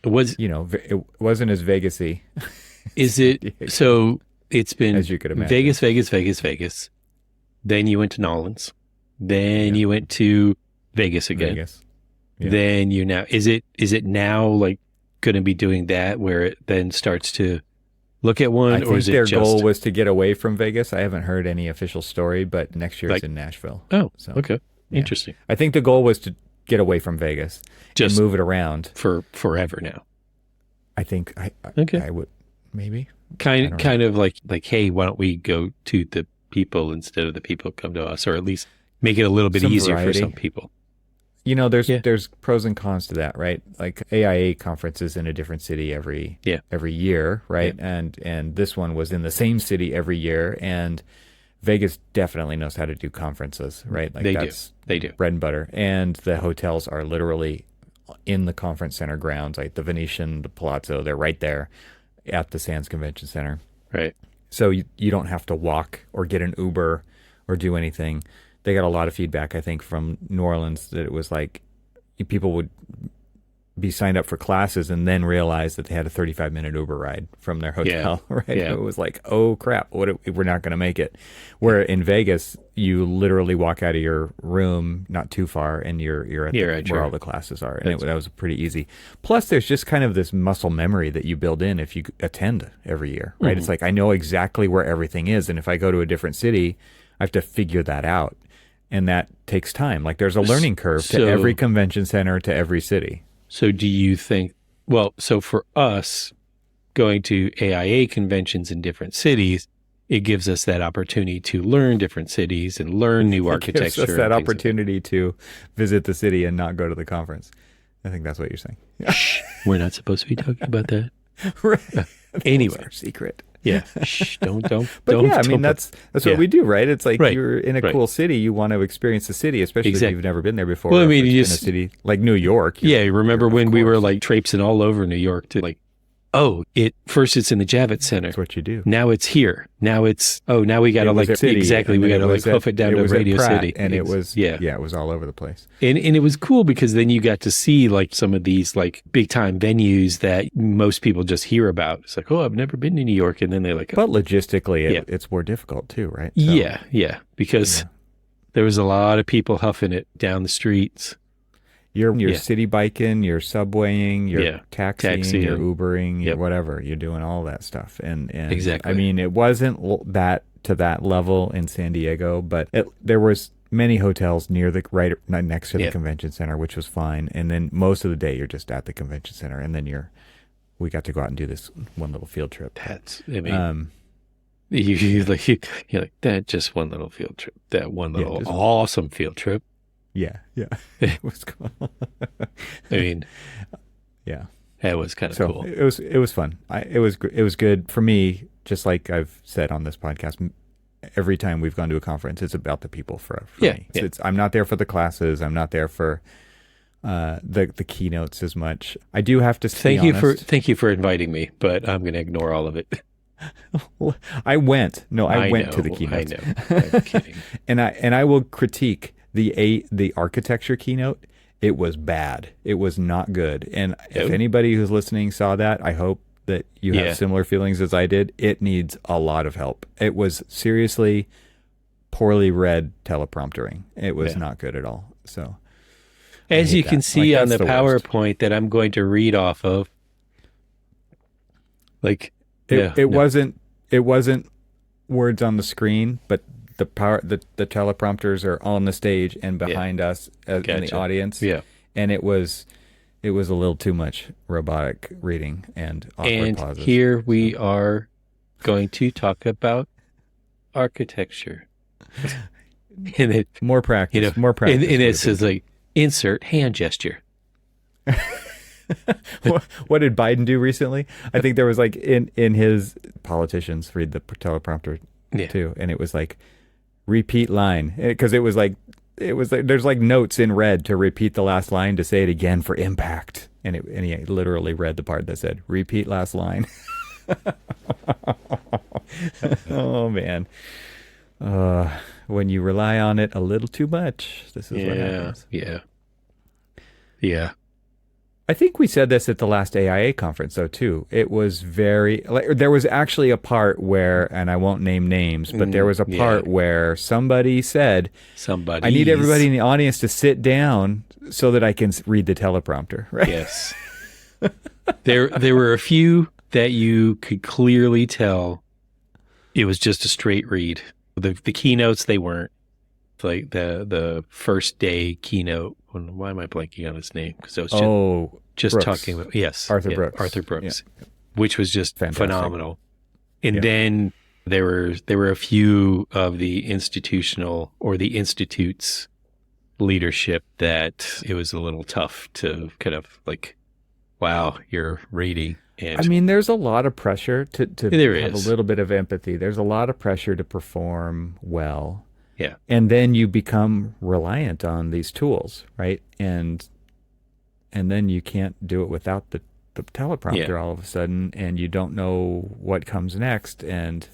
B: it wasn't as Vegas-y.
A: Is it? So it's been
B: as you could imagine.
A: Vegas. Then you went to Nolans. Then you went to Vegas again.
B: Vegas. Yeah.
A: Then is it now like going to be doing that where it then starts to look at one?
B: I think their goal was to get away from Vegas. I haven't heard any official story, but next year it's in Nashville.
A: Oh, so, okay. Yeah. Interesting.
B: I think the goal was to get away from Vegas and move it around
A: for forever now.
B: I think I would maybe
A: kind of like, hey, why don't we go to the people instead of the people come to us, or at least make it a little bit easier for some people.
B: There's pros and cons to that, right? Like AIA conferences in a different city every year, right? Yeah. And this one was in the same city every year, and Vegas definitely knows how to do conferences, right? Like they do bread and butter, and the hotels are literally in the conference center grounds, like the Venetian, the Palazzo. They're right there at the Sands Convention Center,
A: right?
B: So you don't have to walk or get an Uber or do anything. They got a lot of feedback, I think, from New Orleans that it was like people would be signed up for classes and then realize that they had a 35-minute Uber ride from their hotel, right? Yeah. It was like, oh, crap, we're not going to make it. Where in Vegas, you literally walk out of your room not too far and you're at where all the classes are. And that was pretty easy. Plus, there's just kind of this muscle memory that you build in if you attend every year, right? Mm-hmm. It's like I know exactly where everything is. And if I go to a different city, I have to figure that out. And that takes time. Like there's a learning curve to every convention center, to every city.
A: So do you think, so for us going to AIA conventions in different cities, it gives us that opportunity to learn different cities and learn new architecture. It gives us
B: that opportunity to visit the city and not go to the conference. I think that's what you're saying.
A: We're not supposed to be talking about that.
B: Right.
A: Anyway,
B: our secret.
A: Yeah. Shh, don't.
B: But
A: don't,
B: yeah, I
A: don't
B: mean, that's what we do, right? It's like
A: Right.
B: you're in a cool city, you want to experience the city, especially if you've never been there before.
A: Well, I
B: or
A: mean,
B: if
A: you
B: it's been a city like New York.
A: Yeah, remember when we were like traipsing all over New York to like, oh, first it's in the Javits Center.
B: That's what you do.
A: Now it's here. Now it's now we got to like exactly we got to like hoof it down to Radio City,
B: and it was it was all over the place.
A: And it was cool because then you got to see like some of these like big time venues that most people just hear about. It's like, oh, I've never been to New York, and then they're like,
B: but logistically, it's more difficult too, right? So,
A: yeah, because there was a lot of people huffing it down the streets.
B: You're city biking, you're subwaying, you're taxiing, you're Ubering, you're whatever. You're doing all that stuff. And
A: exactly.
B: I mean, it wasn't that to that level in San Diego, but there was many hotels near right next to the convention center, which was fine. And then most of the day you're just at the convention center, and then we got to go out and do this one little field trip.
A: That's you're like that just one little field trip, that one little awesome field trip.
B: Yeah. It was cool.
A: I mean,
B: yeah,
A: it was kind of cool.
B: It was fun. It was good for me. Just like I've said on this podcast, every time we've gone to a conference, it's about the people for me. I'm not there for the classes. I'm not there for the keynotes as much. I do have to say
A: thank you for inviting me, but I'm going to ignore all of it.
B: I went. No, I went to the keynotes.
A: I know. I'm kidding.
B: and I will critique the architecture keynote. It was bad. It was not good. And if anybody who's listening saw that, I hope that you have similar feelings as I did. It needs a lot of help. It was seriously poorly read telepromptering. It was not good at all. So
A: as you can see on the PowerPoint that I'm going to read off of, like
B: it wasn't words on the screen, but the teleprompters are on the stage and behind us in the audience. Yeah. And it was a little too much robotic reading and awkward pauses.
A: And here we are going to talk about architecture. And
B: more practice. More practice.
A: And it says like insert hand gesture.
B: What did Biden do recently? I think there was like in his politicians read the teleprompter too, and it was like repeat line, because it was like there's like notes in red to repeat the last line to say it again for impact, and he literally read the part that said repeat last line. Oh man, when you rely on it a little too much, this is what happens. Yeah. I think we said this at the last AIA conference, though, too. It was there was actually a part where, and I won't name names, but there was a part where somebody said, I need everybody in the audience to sit down so that I can read the teleprompter. Right?
A: Yes. There were a few that you could clearly tell it was just a straight read. The keynotes, they weren't. Like the first day keynote. Why am I blanking on his name? Because I was just talking about Arthur Brooks, which was just phenomenal. And then there were a few of the institutional or the institute's leadership that it was a little tough to kind of like, wow, you're reading. And
B: I mean, there's a lot of pressure to have a little bit of empathy. There's a lot of pressure to perform well.
A: Yeah.
B: And then you become reliant on these tools, right? And then you can't do it without the teleprompter all of a sudden, and you don't know what comes next, and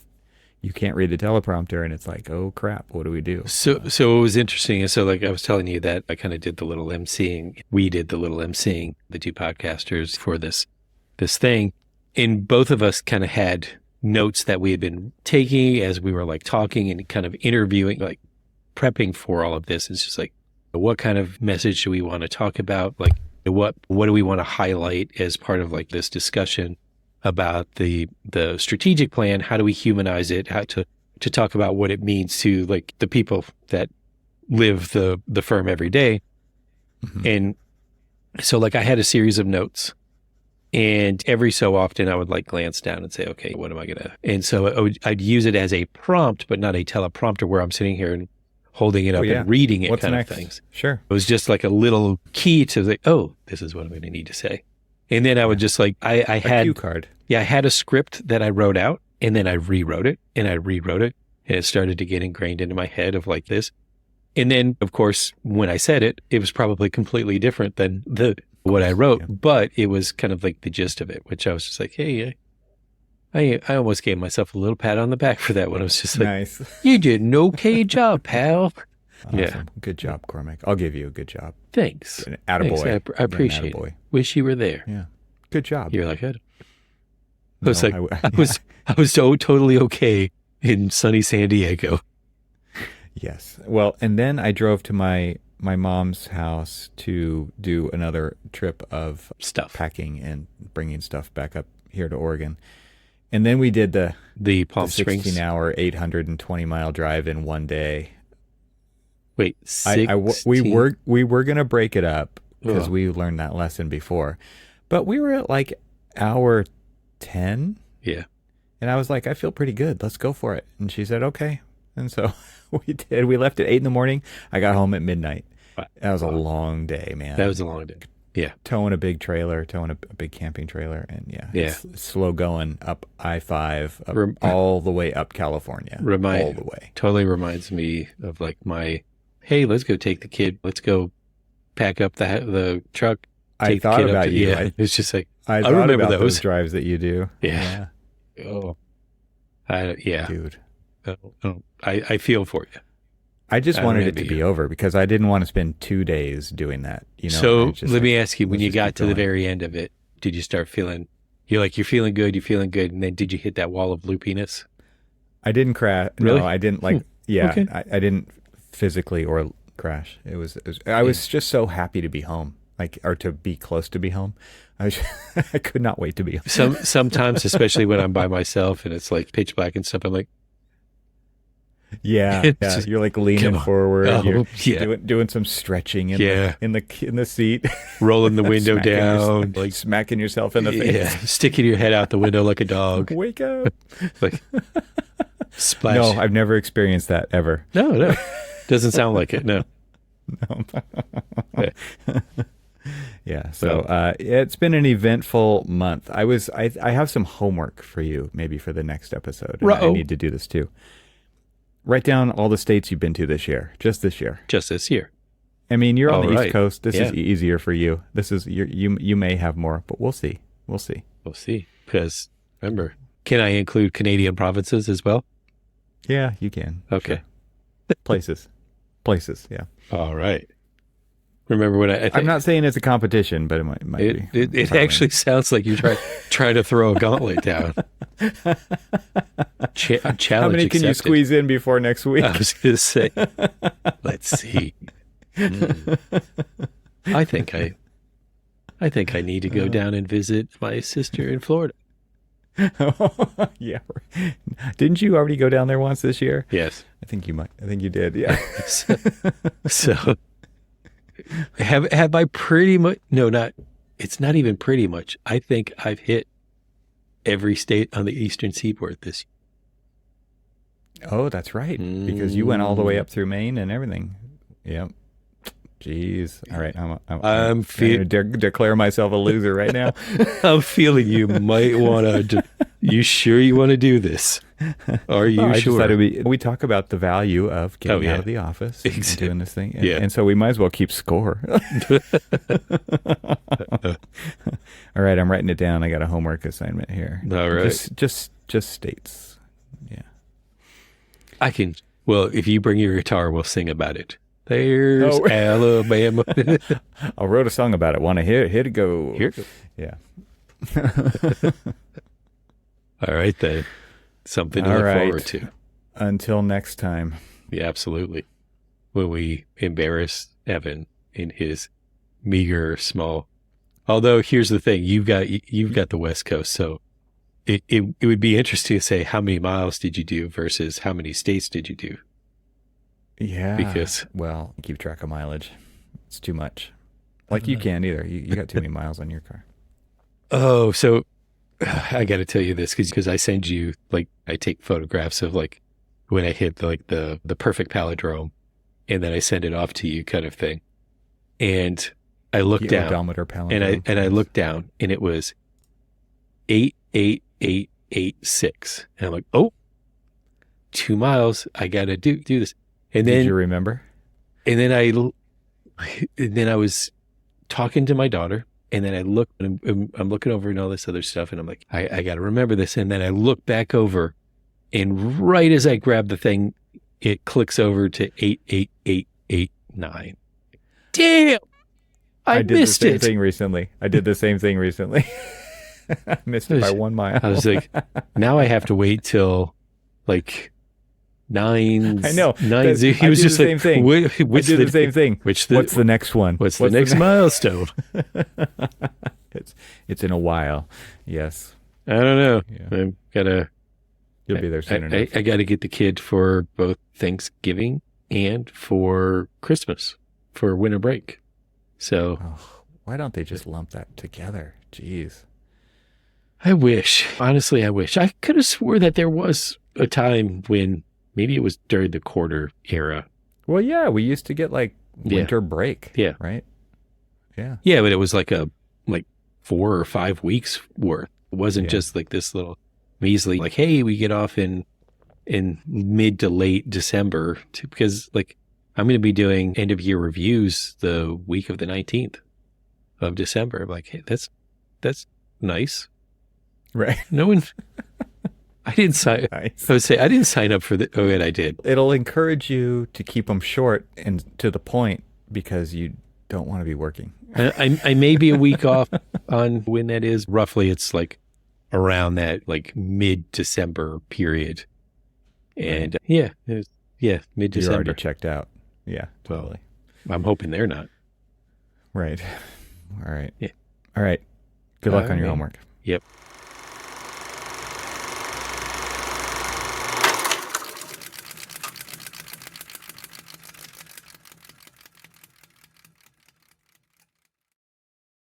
B: you can't read the teleprompter, and it's like, oh crap, what do we do?
A: So it was interesting. And so like I was telling you that I kind of did the little emceeing. We did the little emceeing, the two podcasters, for this thing. And both of us kind of had notes that we had been taking as we were like talking and kind of interviewing, like prepping for all of this. It's just like, what kind of message do we want to talk about? Like what do we want to highlight as part of like this discussion about the strategic plan? How do we humanize it? How to talk about what it means to like the people that live the firm every day. Mm-hmm. And so like I had a series of notes. And every so often I would like glance down and say, okay, what am I going to? And so I'd use it as a prompt, but not a teleprompter where I'm sitting here and holding it up and reading it. What's kind next? Of things.
B: Sure.
A: It was just like a little key to like, oh, this is what I'm going to need to say. And then I would just like, I
B: A
A: had,
B: cue card.
A: yeah, I had a script that I wrote out and then I rewrote it and I rewrote it. And it started to get ingrained into my head of like this. And then, of course, when I said it, it was probably completely different than what I wrote, but it was kind of like the gist of it, which I was just like, hey, I almost gave myself a little pat on the back for that one. I was just like,
B: Nice.
A: you did an okay job, pal.
B: Awesome.
A: Yeah.
B: Good job, Cormac. I'll give you a good job.
A: Thanks.
B: An attaboy.
A: Thanks. I appreciate it. Wish you were there.
B: Yeah. Good job.
A: You're like, I
B: No,
A: was like, I was so totally okay in sunny San Diego.
B: Yes. Well, and then I drove to my mom's house to do another trip of
A: Stuff.
B: packing and bringing stuff back up here to Oregon. And then we did the
A: Palm Springs
B: 16-hour, 820-mile drive in one day.
A: Wait, 16?
B: We were going to break it up because
A: Ugh.
B: we learned that lesson before. But we were at like hour 10.
A: Yeah.
B: And I was like, I feel pretty good. Let's go for it. And she said, okay. And so we did. We left at 8 in. I got home at midnight. That was a long day, man.
A: That was a long day. Yeah.
B: Towing a big trailer, towing a big camping trailer. And yeah. It's slow going up I-5, all the way up California. All the way.
A: Totally reminds me of like hey, let's go take the kid. Let's go pack up the truck.
B: I thought about you.
A: Yeah. It's just like,
B: I
A: remember
B: about
A: those
B: drives that you do.
A: Yeah. Oh, yeah.
B: Dude.
A: I feel for you.
B: I just wanted it to be over because I didn't want to spend 2 days doing that.
A: So let me ask you, when you got to the very end of it, did you start feeling, you're feeling good, and then did you hit that wall of loopiness?
B: I didn't crash.
A: Really?
B: No, I didn't
A: Okay.
B: I didn't physically or crash. I was just so happy to be home, or to be close to be home. I could not wait to be home.
A: Sometimes, especially when I'm by myself and it's like pitch black and stuff, I'm like,
B: yeah. You're like leaning forward. You're doing some stretching in the seat,
A: rolling the window down,
B: like smacking yourself in the face.
A: Yeah, sticking your head out the window like a dog.
B: Wake up!
A: Like splash.
B: No, I've never experienced that ever.
A: No, doesn't sound like it. No.
B: Yeah. So it's been an eventful month. I have some homework for you, maybe for the next episode. I need to do this too. Write down all the states you've been to this year. Just this year. I mean, you're on the East Coast. This is easier for you. This is you may have more, but we'll see. We'll see.
A: Because remember, can I include Canadian provinces as well?
B: Yeah, you can.
A: Okay.
B: Sure. Places. Yeah.
A: All right. Remember when I'm
B: not saying it's a competition, but it might be.
A: It actually sounds like you're trying to throw a gauntlet down. Challenge
B: How many can you squeeze in before next week?
A: I was going to say, let's see. I think I need to go down and visit my sister in Florida.
B: Yeah. Didn't you already go down there once this year?
A: Yes.
B: I think you did. Yeah.
A: So have I pretty much, it's not even pretty much. I think I've hit every state on the Eastern Seaboard this year.
B: Oh, that's right. Because you went all the way up through Maine and everything. Yep. Jeez. All right. I'm going to declare myself a loser right now.
A: I'm feeling you might want to. You sure you want to do this? Are you sure?
B: We talk about the value of getting out of the office and doing this thing. And so we might as well keep score. All right. I'm writing it down. I got a homework assignment here.
A: All right.
B: Just states. Yeah.
A: I can. Well, if you bring your guitar, we'll sing about it. There's Alabama.
B: I wrote a song about it. Want to hear it go?
A: Here it goes.
B: Yeah.
A: All right, then. Something to look forward to.
B: Until next time.
A: Yeah, absolutely. When we embarrass Evan in his meager, small. Although, here's the thing. You've got the West Coast, so it would be interesting to say how many miles did you do versus how many states did you do?
B: Yeah. Well, keep track of mileage. It's too much. Like you can't either. You got too many miles on your car.
A: Oh, so I got to tell you this because I send you, I take photographs of when I hit the perfect palindrome and then I send it off to you kind of thing. And I looked
B: The
A: down
B: odometer palindrome.
A: and I looked down and it was 88886. And I'm like, oh, 2 miles. I got to do this. And
B: Did
A: then
B: you remember?
A: And then I was talking to my daughter, and then I looked, and I'm looking over and all this other stuff, and I'm like, I got to remember this. And then I look back over, and right as I grab the thing, it clicks over to 88889. Damn! I
B: did
A: missed
B: the same
A: it.
B: thing recently. I did the same thing recently. I missed it by 1 mile.
A: I was like, now I have to wait till like 9.
B: I know.
A: He
B: I
A: was
B: did
A: just
B: the
A: like,
B: same thing. I did the same thing. What's the next one?
A: What's the next milestone?
B: It's in a while. Yes.
A: I don't know.
B: Yeah.
A: I've gotta.
B: You'll be there soon enough.
A: I got to get the kid for both Thanksgiving and for Christmas for winter break. So
B: why don't they just lump that together? Jeez.
A: I wish. Honestly, I wish. I could have swore that there was a time when maybe it was during the quarter era.
B: Well, yeah, we used to get like winter break.
A: Yeah.
B: Right? Yeah.
A: Yeah, but it was like 4 or 5 weeks worth. It wasn't just like this little measly, like, hey, we get off in mid to late December because like I'm going to be doing end of year reviews the week of the 19th of December. I'm like, hey, that's nice.
B: Right.
A: No one, I didn't sign.
B: Nice.
A: I would say I didn't sign up for the. Oh, and I did.
B: It'll encourage you to keep them short and to the point because you don't want to be working.
A: I may be a week off on when that is. Roughly, it's like around that like mid-December period. And mid-December.
B: You're already checked out. Yeah, totally.
A: Well, I'm hoping they're not.
B: Right. All right.
A: Yeah.
B: All right. Good luck
A: All
B: on your
A: right.
B: homework.
A: Yep.